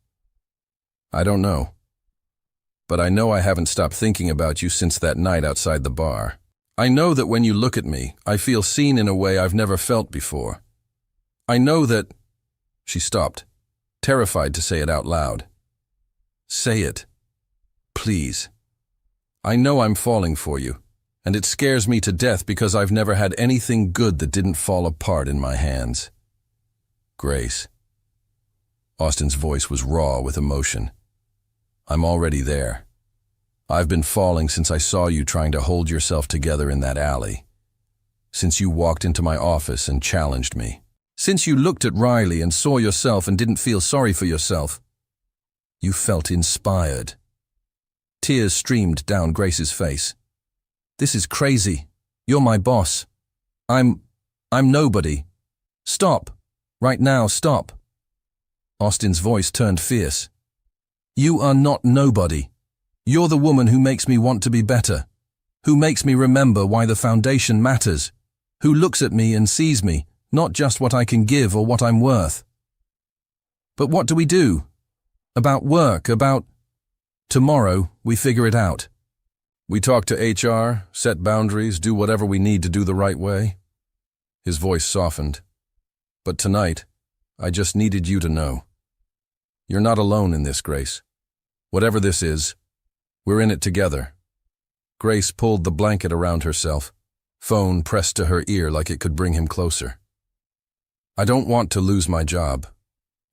I don't know. But I know I haven't stopped thinking about you since that night outside the bar. I know that when you look at me, I feel seen in a way I've never felt before. I know that... She stopped, terrified to say it out loud. Say it. Please. I know I'm falling for you, and it scares me to death because I've never had anything good that didn't fall apart in my hands. Grace. Austin's voice was raw with emotion. I'm already there. I've been falling since I saw you trying to hold yourself together in that alley. Since you walked into my office and challenged me. Since you looked at Riley and saw yourself and didn't feel sorry for yourself. You felt inspired. Tears streamed down Grace's face. This is crazy. You're my boss. I'm nobody. Stop. Right now, stop. Austin's voice turned fierce. You are not nobody. You're the woman who makes me want to be better, who makes me remember why the foundation matters, who looks at me and sees me, not just what I can give or what I'm worth. But what do we do? About work, about... Tomorrow, we figure it out. We talk to HR, set boundaries, do whatever we need to do the right way. His voice softened. But tonight, I just needed you to know. You're not alone in this, Grace. Whatever this is, we're in it together. Grace pulled the blanket around herself, phone pressed to her ear like it could bring him closer. I don't want to lose my job.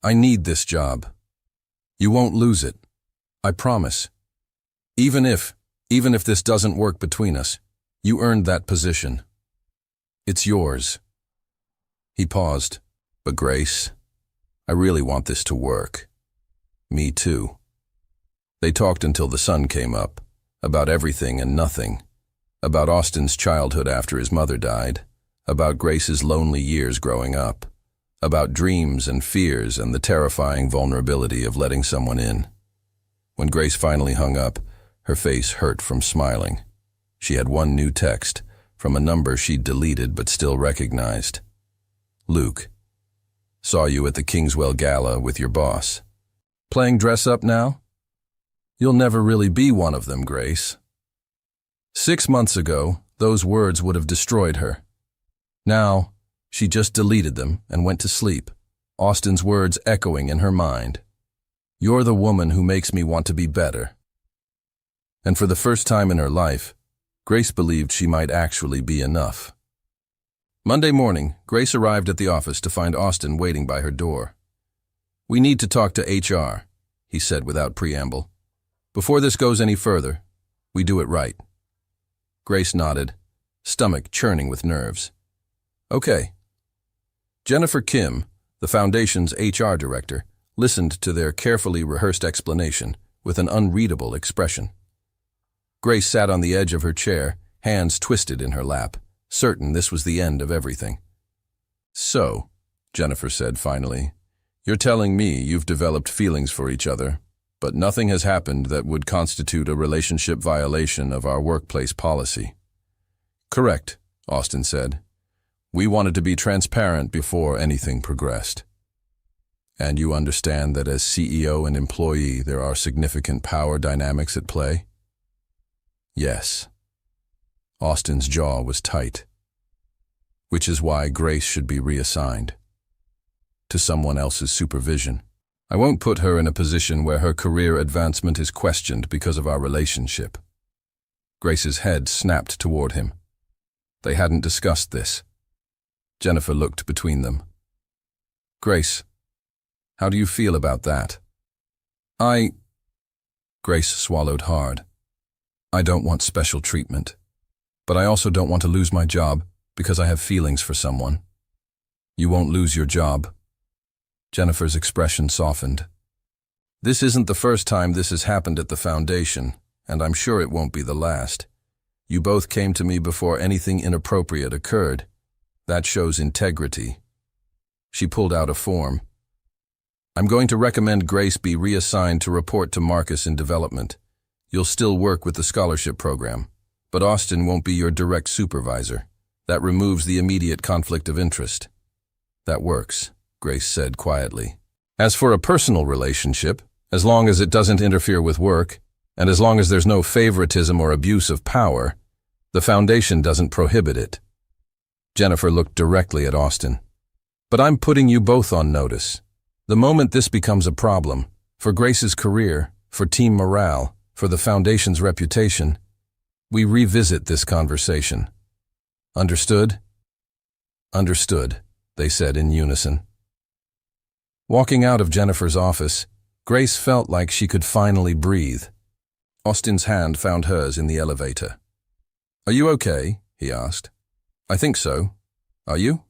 I need this job. You won't lose it. I promise. Even if this doesn't work between us, you earned that position. It's yours. He paused. But Grace, I really want this to work. Me too. They talked until the sun came up, about everything and nothing, about Austin's childhood after his mother died, about Grace's lonely years growing up, about dreams and fears and the terrifying vulnerability of letting someone in. When Grace finally hung up, her face hurt from smiling. She had one new text, from a number she'd deleted but still recognized. Luke, saw you at the Kingswell Gala with your boss. Playing dress-up now? You'll never really be one of them, Grace. 6 months ago, those words would have destroyed her. Now, she just deleted them and went to sleep, Austin's words echoing in her mind. You're the woman who makes me want to be better. And for the first time in her life, Grace believed she might actually be enough. Monday morning, Grace arrived at the office to find Austin waiting by her door. We need to talk to HR, he said without preamble. Before this goes any further, we do it right. Grace nodded, stomach churning with nerves. Okay. Jennifer Kim, the foundation's HR director, listened to their carefully rehearsed explanation with an unreadable expression. Grace sat on the edge of her chair, hands twisted in her lap, certain this was the end of everything. So, Jennifer said finally, you're telling me you've developed feelings for each other, but nothing has happened that would constitute a relationship violation of our workplace policy. Correct, Austin said. We wanted to be transparent before anything progressed. And you understand that as CEO and employee there are significant power dynamics at play? Yes. Austin's jaw was tight. Which is why Grace should be reassigned to someone else's supervision. I won't put her in a position where her career advancement is questioned because of our relationship. Grace's head snapped toward him. They hadn't discussed this. Jennifer looked between them. Grace, how do you feel about that? Grace swallowed hard. I don't want special treatment, but I also don't want to lose my job because I have feelings for someone. You won't lose your job. Jennifer's expression softened. This isn't the first time this has happened at the foundation, and I'm sure it won't be the last. You both came to me before anything inappropriate occurred. That shows integrity. She pulled out a form. I'm going to recommend Grace be reassigned to report to Marcus in development. You'll still work with the scholarship program, but Austin won't be your direct supervisor. That removes the immediate conflict of interest. That works, Grace said quietly. As for a personal relationship, as long as it doesn't interfere with work, and as long as there's no favoritism or abuse of power, the foundation doesn't prohibit it. Jennifer looked directly at Austin. But I'm putting you both on notice. The moment this becomes a problem, for Grace's career, for team morale, for the foundation's reputation, we revisit this conversation. Understood? Understood, they said in unison. Walking out of Jennifer's office, Grace felt like she could finally breathe. Austin's hand found hers in the elevator. Are you okay? He asked. I think so. Are you?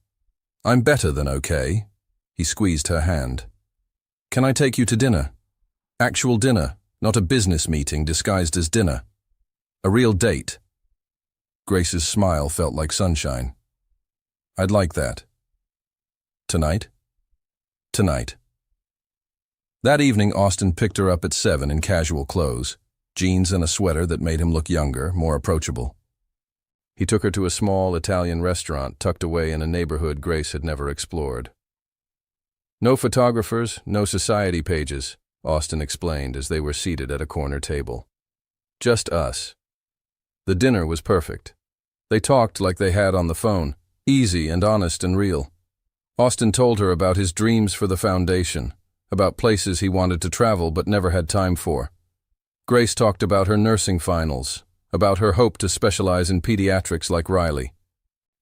I'm better than okay. He squeezed her hand. Can I take you to dinner? Actual dinner, not a business meeting disguised as dinner. A real date. Grace's smile felt like sunshine. I'd like that. Tonight? Tonight. That evening, Austin picked her up at 7 in casual clothes, jeans and a sweater that made him look younger, more approachable. He took her to a small Italian restaurant tucked away in a neighborhood Grace had never explored. No photographers, no society pages, Austin explained as they were seated at a corner table. Just us. The dinner was perfect. They talked like they had on the phone, easy and honest and real. Austin told her about his dreams for the foundation, about places he wanted to travel but never had time for. Grace talked about her nursing finals, about her hope to specialize in pediatrics like Riley.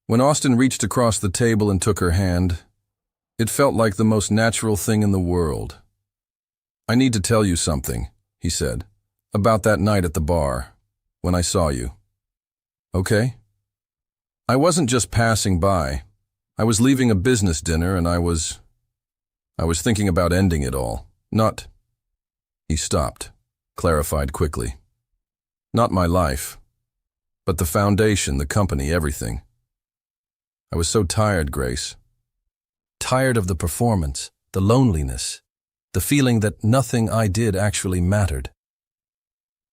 When Austin reached across the table and took her hand, it felt like the most natural thing in the world. "I need to tell you something," he said, "about that night at the bar, when I saw you." "Okay?" "I wasn't just passing by. I was leaving a business dinner and I was thinking about ending it all. Not—" He stopped, clarified quickly. "Not my life, but the foundation, the company, everything. I was so tired, Grace. Tired of the performance, the loneliness, the feeling that nothing I did actually mattered."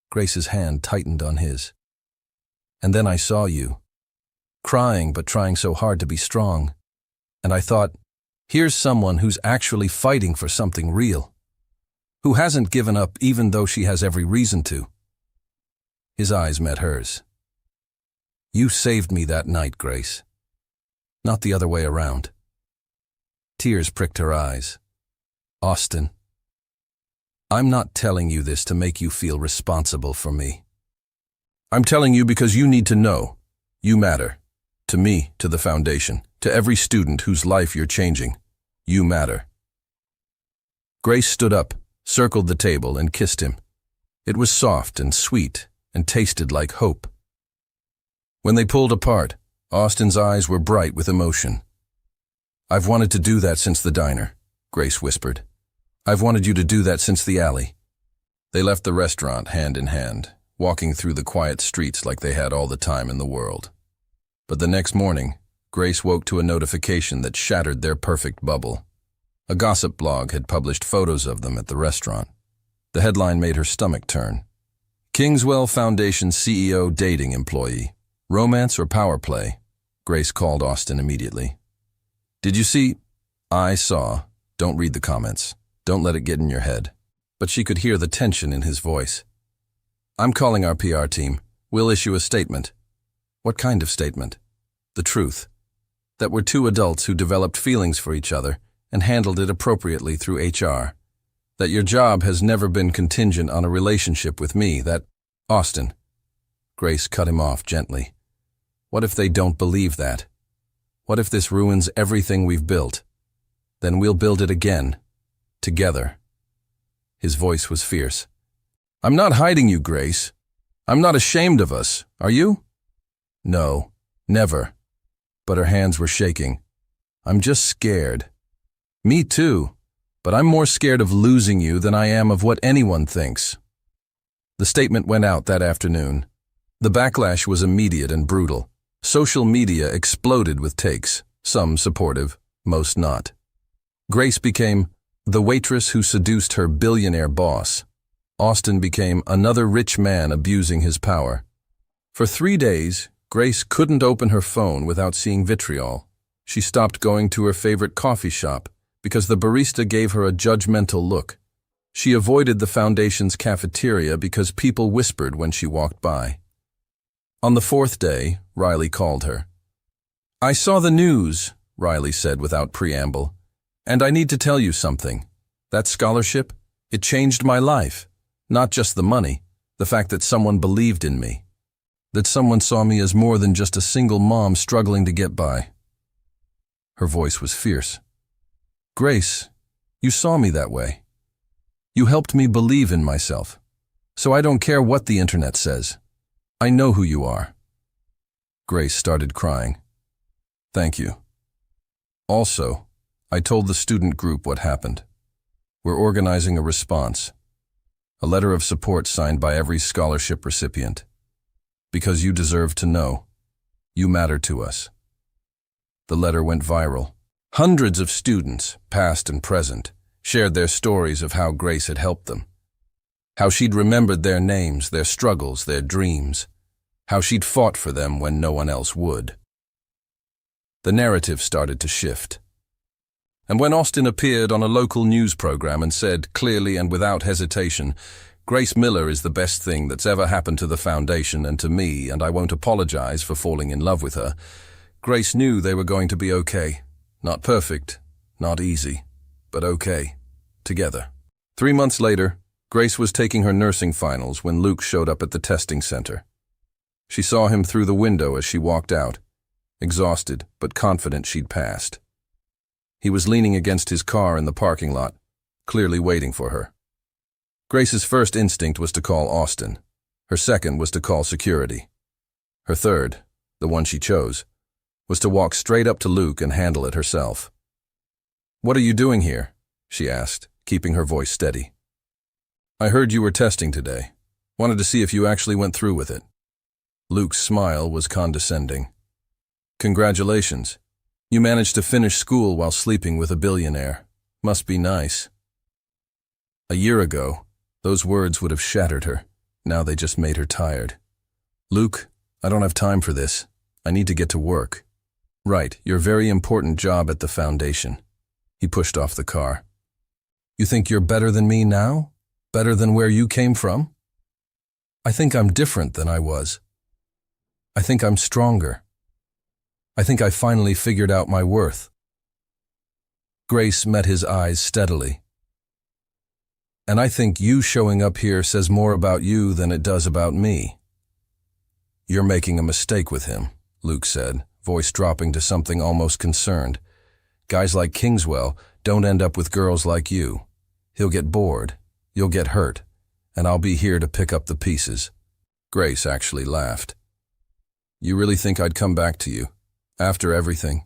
Grace's hand tightened on his. "And then I saw you, crying but trying so hard to be strong. And I thought, here's someone who's actually fighting for something real, who hasn't given up even though she has every reason to." His eyes met hers. "You saved me that night, Grace. Not the other way around." Tears pricked her eyes. "Austin, I'm not telling you this to make you feel responsible for me. I'm telling you because you need to know. You matter. To me, to the foundation, to every student whose life you're changing. You matter." Grace stood up, circled the table, and kissed him. It was soft and sweet and tasted like hope. When they pulled apart, Austin's eyes were bright with emotion. "I've wanted to do that since the diner," Grace whispered. "I've wanted you to do that since the alley." They left the restaurant hand in hand, walking through the quiet streets like they had all the time in the world. But the next morning, Grace woke to a notification that shattered their perfect bubble. A gossip blog had published photos of them at the restaurant. The headline made her stomach turn. "Kingswell Foundation CEO dating employee. Romance or power play?" Grace called Austin immediately. "Did you see?" "I saw. Don't read the comments. Don't let it get in your head." But she could hear the tension in his voice. "I'm calling our PR team. We'll issue a statement." "What kind of statement?" "The truth. That we're two adults who developed feelings for each other and handled it appropriately through HR. That your job has never been contingent on a relationship with me, that—" "Austin." Grace cut him off gently. "What if they don't believe that? What if this ruins everything we've built? Then we'll build it again. Together." His voice was fierce. "I'm not hiding you, Grace. I'm not ashamed of us. Are you?" "No, never." But her hands were shaking. "I'm just scared." "Me too. But I'm more scared of losing you than I am of what anyone thinks." The statement went out that afternoon. The backlash was immediate and brutal. Social media exploded with takes, some supportive, most not. Grace became the waitress who seduced her billionaire boss. Austin became another rich man abusing his power. For 3 days, Grace couldn't open her phone without seeing vitriol. She stopped going to her favorite coffee shop because the barista gave her a judgmental look. She avoided the foundation's cafeteria because people whispered when she walked by. On the 4th day, Riley called her. "I saw the news," Riley said without preamble, "and I need to tell you something. That scholarship, it changed my life. Not just the money, the fact that someone believed in me. That someone saw me as more than just a single mom struggling to get by." Her voice was fierce. "Grace, you saw me that way. You helped me believe in myself. So I don't care what the internet says. I know who you are." Grace started crying. "Thank you. Also, I told the student group what happened. We're organizing a response. A letter of support signed by every scholarship recipient. Because you deserve to know. You matter to us." The letter went viral. Hundreds of students, past and present, shared their stories of how Grace had helped them, how she'd remembered their names, their struggles, their dreams, how she'd fought for them when no one else would. The narrative started to shift. And when Austin appeared on a local news program and said, clearly and without hesitation, "Grace Miller is the best thing that's ever happened to the foundation and to me, and I won't apologize for falling in love with her," Grace knew they were going to be okay. Not perfect, not easy, but okay, together. 3 months later, Grace was taking her nursing finals when Luke showed up at the testing center. She saw him through the window as she walked out, exhausted but confident she'd passed. He was leaning against his car in the parking lot, clearly waiting for her. Grace's first instinct was to call Austin. Her second was to call security. Her third, the one she chose, was to walk straight up to Luke and handle it herself. "What are you doing here?" she asked, keeping her voice steady. "I heard you were testing today. Wanted to see if you actually went through with it." Luke's smile was condescending. "Congratulations. You managed to finish school while sleeping with a billionaire. Must be nice." A year ago, those words would have shattered her. Now they just made her tired. "Luke, I don't have time for this. I need to get to work." "Right, your very important job at the foundation." He pushed off the car. "You think you're better than me now? Better than where you came from?" "I think I'm different than I was. I think I'm stronger. I think I finally figured out my worth." Grace met his eyes steadily. "And I think you showing up here says more about you than it does about me." "You're making a mistake with him," Luke said, voice dropping to something almost concerned. "Guys like Kingswell don't end up with girls like you. He'll get bored, you'll get hurt, and I'll be here to pick up the pieces." Grace actually laughed. "You really think I'd come back to you? After everything?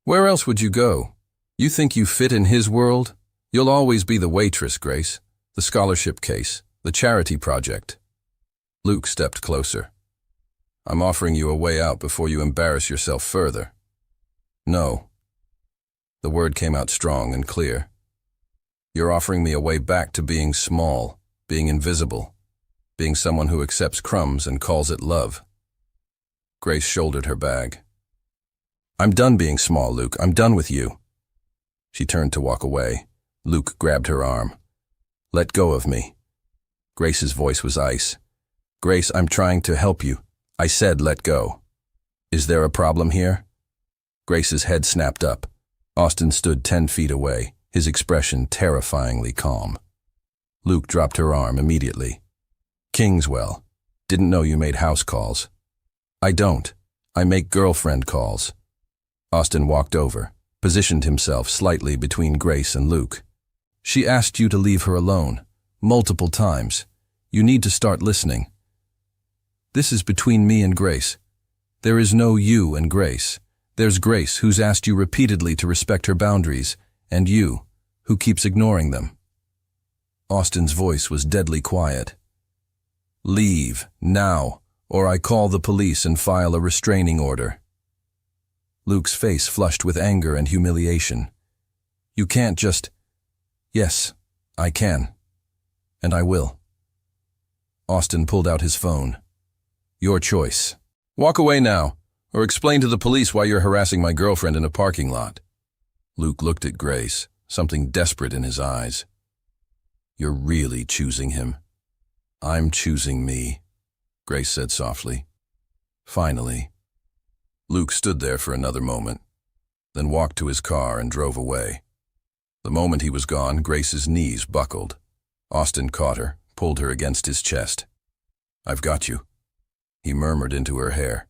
Where else would you go? You think you fit in his world? You'll always be the waitress, Grace, the scholarship case, the charity project." Luke stepped closer. "I'm offering you a way out before you embarrass yourself further." "No." The word came out strong and clear. "You're offering me a way back to being small, being invisible, being someone who accepts crumbs and calls it love." Grace shouldered her bag. "I'm done being small, Luke. I'm done with you." She turned to walk away. Luke grabbed her arm. "Let go of me." Grace's voice was ice. "Grace, I'm trying to help you. I said let go." "Is there a problem here?" Grace's head snapped up. Austin stood 10 feet away, his expression terrifyingly calm. Luke dropped her arm immediately. "Kingswell, didn't know you made house calls." "I don't. I make girlfriend calls." Austin walked over, positioned himself slightly between Grace and Luke. "She asked you to leave her alone, multiple times. You need to start listening. This is between me and Grace. There is no you and Grace. There's Grace, who's asked you repeatedly to respect her boundaries, and you, who keeps ignoring them." Austin's voice was deadly quiet. "Leave, now, or I call the police and file a restraining order." Luke's face flushed with anger and humiliation. "You can't just—" "Yes, I can. And I will." Austin pulled out his phone. "Your choice. Walk away now, or explain to the police why you're harassing my girlfriend in a parking lot." Luke looked at Grace, something desperate in his eyes. "You're really choosing him." "I'm choosing me," Grace said softly. "Finally." Luke stood there for another moment, then walked to his car and drove away. The moment he was gone, Grace's knees buckled. Austin caught her, pulled her against his chest. "I've got you," he murmured into her hair.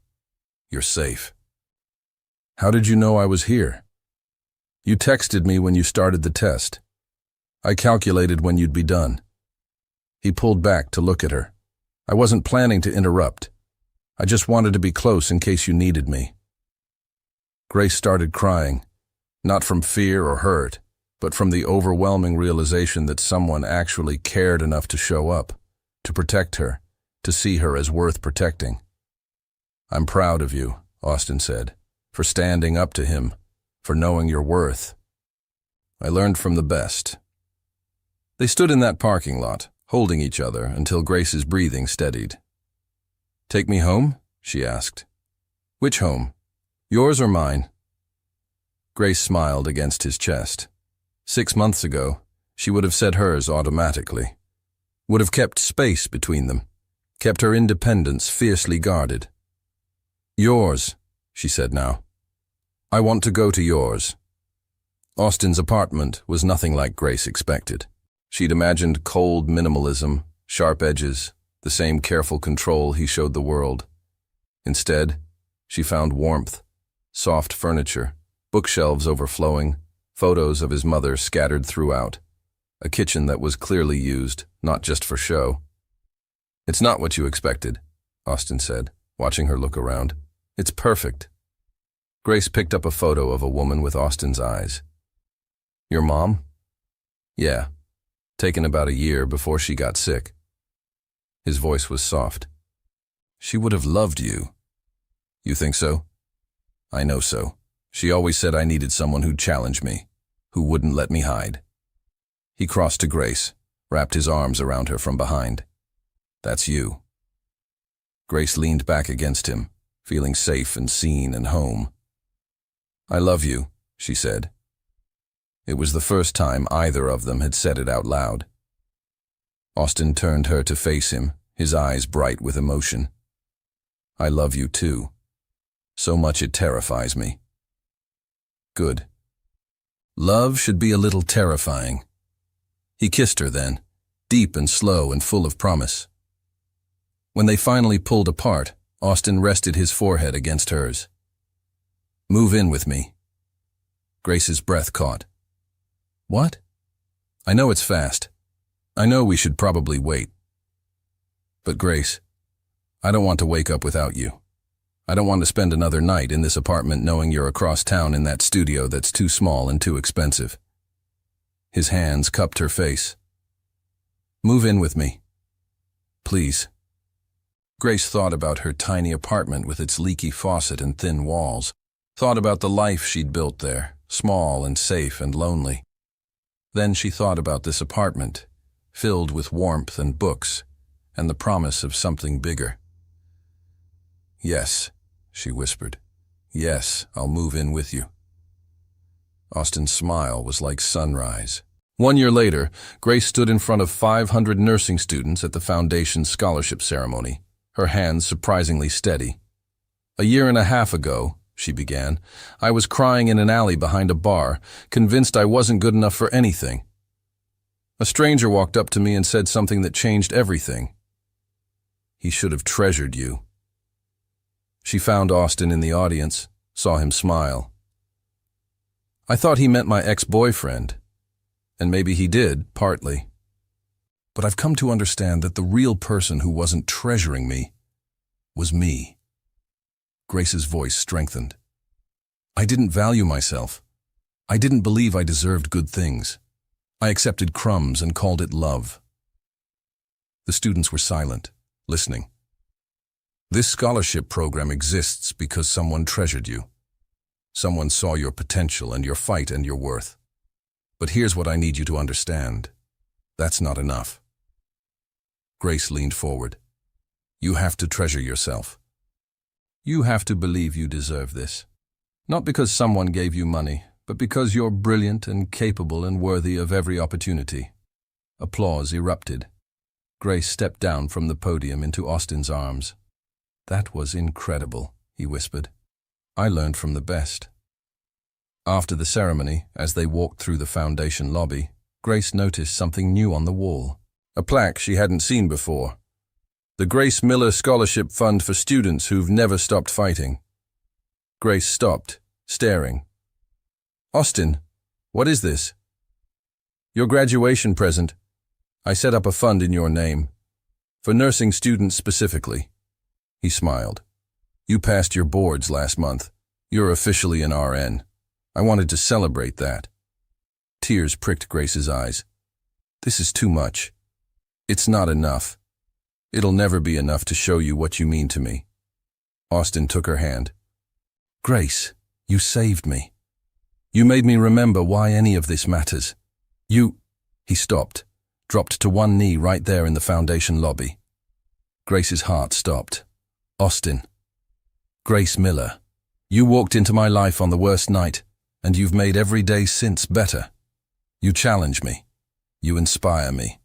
"You're safe." "How did you know I was here?" "You texted me when you started the test. I calculated when you'd be done." He pulled back to look at her. "I wasn't planning to interrupt. I just wanted to be close in case you needed me." Grace started crying, not from fear or hurt, but from the overwhelming realization that someone actually cared enough to show up, to protect her, to see her as worth protecting. "I'm proud of you," Austin said, "for standing up to him, for knowing your worth." I learned from the best. They stood in that parking lot, holding each other until Grace's breathing steadied. "Take me home?" she asked. "Which home? Yours or mine?" Grace smiled against his chest. 6 months ago, she would have said hers automatically. Would have kept space between them, kept her independence fiercely guarded. "Yours," she said now. "I want to go to yours." Austin's apartment was nothing like Grace expected. She'd imagined cold minimalism, sharp edges, the same careful control he showed the world. Instead, she found warmth, soft furniture, bookshelves overflowing, photos of his mother scattered throughout, a kitchen that was clearly used, not just for show. "It's not what you expected," Austin said, watching her look around. "It's perfect." Grace picked up a photo of a woman with Austin's eyes. "Your mom?" "Yeah, taken about a year before she got sick." His voice was soft. "She would have loved you." "You think so?" "I know so. She always said I needed someone who'd challenge me, who wouldn't let me hide." He crossed to Grace, wrapped his arms around her from behind. "That's you." Grace leaned back against him, feeling safe and seen and home. "I love you," she said. It was the first time either of them had said it out loud. Austin turned her to face him, his eyes bright with emotion. "I love you too. So much it terrifies me." "Good. Love should be a little terrifying." He kissed her then, deep and slow and full of promise. When they finally pulled apart, Austin rested his forehead against hers. "Move in with me." Grace's breath caught. "What?" "I know it's fast. I know we should probably wait. But Grace, I don't want to wake up without you. I don't want to spend another night in this apartment knowing you're across town in that studio that's too small and too expensive." His hands cupped her face. "Move in with me. Please." Grace thought about her tiny apartment with its leaky faucet and thin walls, thought about the life she'd built there, small and safe and lonely. Then she thought about this apartment, filled with warmth and books, and the promise of something bigger. "Yes," she whispered. "Yes, I'll move in with you." Austin's smile was like sunrise. 1 year later, Grace stood in front of 500 nursing students at the Foundation's scholarship ceremony, her hands surprisingly steady. "A year and a half ago," she began, "I was crying in an alley behind a bar, convinced I wasn't good enough for anything. A stranger walked up to me and said something that changed everything. He should have treasured you." She found Austin in the audience, saw him smile. "I thought he meant my ex-boyfriend. And maybe he did, partly. But I've come to understand that the real person who wasn't treasuring me was me." Grace's voice strengthened. "I didn't value myself. I didn't believe I deserved good things. I accepted crumbs and called it love." The students were silent, listening. "This scholarship program exists because someone treasured you. Someone saw your potential and your fight and your worth. But here's what I need you to understand. That's not enough." Grace leaned forward. "You have to treasure yourself. You have to believe you deserve this. Not because someone gave you money, but because you're brilliant and capable and worthy of every opportunity." Applause erupted. Grace stepped down from the podium into Austin's arms. "That was incredible," he whispered. "I learned from the best." After the ceremony, as they walked through the Foundation lobby, Grace noticed something new on the wall. A plaque she hadn't seen before. "The Grace Miller Scholarship Fund for Students Who've Never Stopped Fighting." Grace stopped, staring. "Austin, what is this?" "Your graduation present. I set up a fund in your name. For nursing students specifically." He smiled. "You passed your boards last month. You're officially an RN. I wanted to celebrate that." Tears pricked Grace's eyes. "This is too much. It's not enough. It'll never be enough to show you what you mean to me." Austin took her hand. "Grace, you saved me." You made me remember why any of this matters. He stopped, dropped to one knee right there in the foundation lobby. Grace's heart stopped. Austin. Grace Miller. You walked into my life on the worst night, and you've made every day since better. You challenge me. You inspire me.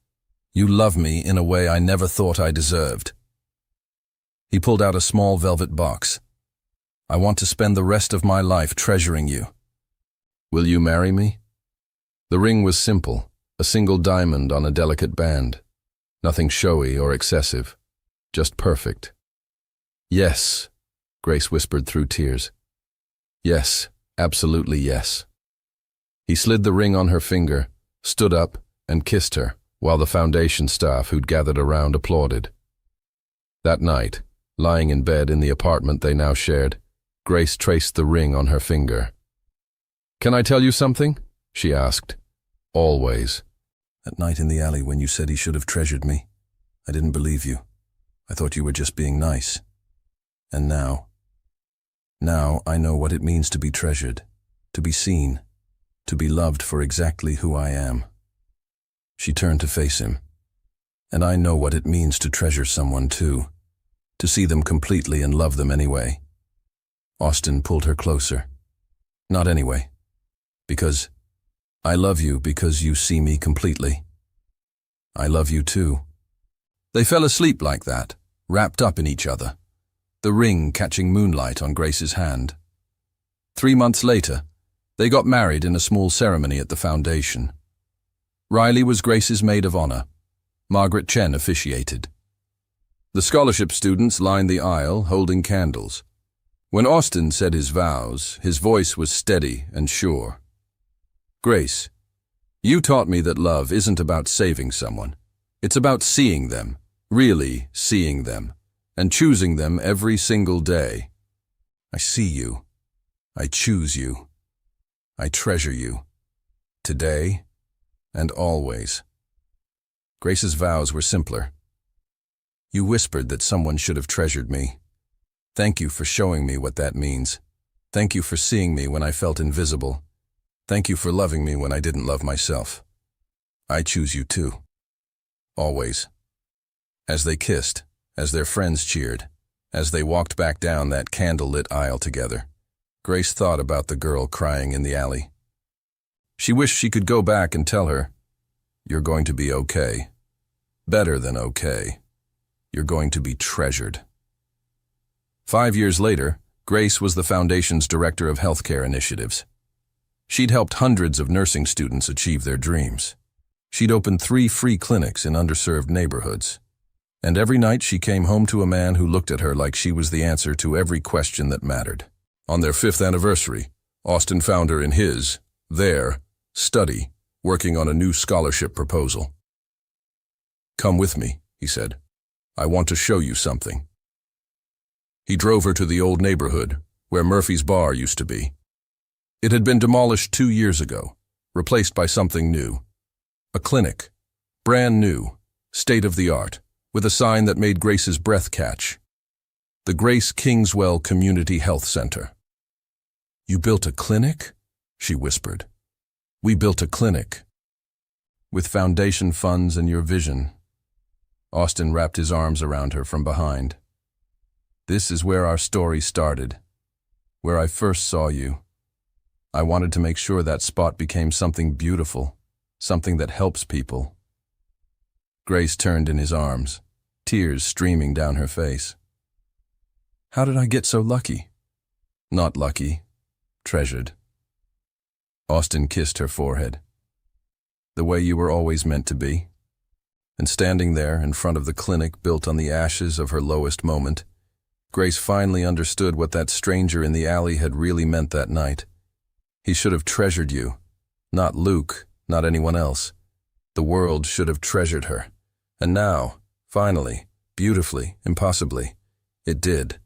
You love me in a way I never thought I deserved. He pulled out a small velvet box. I want to spend the rest of my life treasuring you. Will you marry me? The ring was simple, a single diamond on a delicate band. Nothing showy or excessive, just perfect. Yes, Grace whispered through tears. Yes, absolutely yes. He slid the ring on her finger, stood up, and kissed her, while the foundation staff who'd gathered around applauded. That night, lying in bed in the apartment they now shared, Grace traced the ring on her finger. Can I tell you something? She asked. Always. That night in the alley when you said he should have treasured me, I didn't believe you. I thought you were just being nice. And now I know what it means to be treasured, to be seen, to be loved for exactly who I am. She turned to face him. And I know what it means to treasure someone too, to see them completely and love them anyway. Austin pulled her closer. Not anyway. Because I love you because you see me completely. I love you too. They fell asleep like that, wrapped up in each other, the ring catching moonlight on Grace's hand. 3 months later, they got married in a small ceremony at the foundation. Riley was Grace's maid of honor. Margaret Chen officiated. The scholarship students lined the aisle, holding candles. When Austin said his vows, his voice was steady and sure. Grace, you taught me that love isn't about saving someone. It's about seeing them, really seeing them, and choosing them every single day. I see you. I choose you. I treasure you. Today and always. Grace's vows were simpler. You whispered that someone should have treasured me. Thank you for showing me what that means. Thank you for seeing me when I felt invisible. Thank you for loving me when I didn't love myself. I choose you too. Always. As they kissed, as their friends cheered, as they walked back down that candle-lit aisle together, Grace thought about the girl crying in the alley. She wished she could go back and tell her, "You're going to be okay. Better than okay. You're going to be treasured." 5 years later, Grace was the Foundation's Director of Healthcare Initiatives. She'd helped hundreds of nursing students achieve their dreams. She'd opened 3 free clinics in underserved neighborhoods. And every night she came home to a man who looked at her like she was the answer to every question that mattered. On their 5th anniversary, Austin found her in their study, working on a new scholarship proposal. "Come with me," he said. "I want to show you something." He drove her to the old neighborhood, where Murphy's Bar used to be. It had been demolished 2 years ago, replaced by something new. A clinic, brand new, state-of-the-art, with a sign that made Grace's breath catch. The Grace Kingswell Community Health Center. "You built a clinic?" she whispered. "We built a clinic. With foundation funds and your vision." Austin wrapped his arms around her from behind. "This is where our story started, where I first saw you. I wanted to make sure that spot became something beautiful, something that helps people." Grace turned in his arms, tears streaming down her face. "How did I get so lucky?" "Not lucky, treasured." Austin kissed her forehead. "The way you were always meant to be." And standing there in front of the clinic built on the ashes of her lowest moment, Grace finally understood what that stranger in the alley had really meant that night. He should have treasured you. Not Luke, not anyone else. The world should have treasured her. And now, finally, beautifully, impossibly, it did.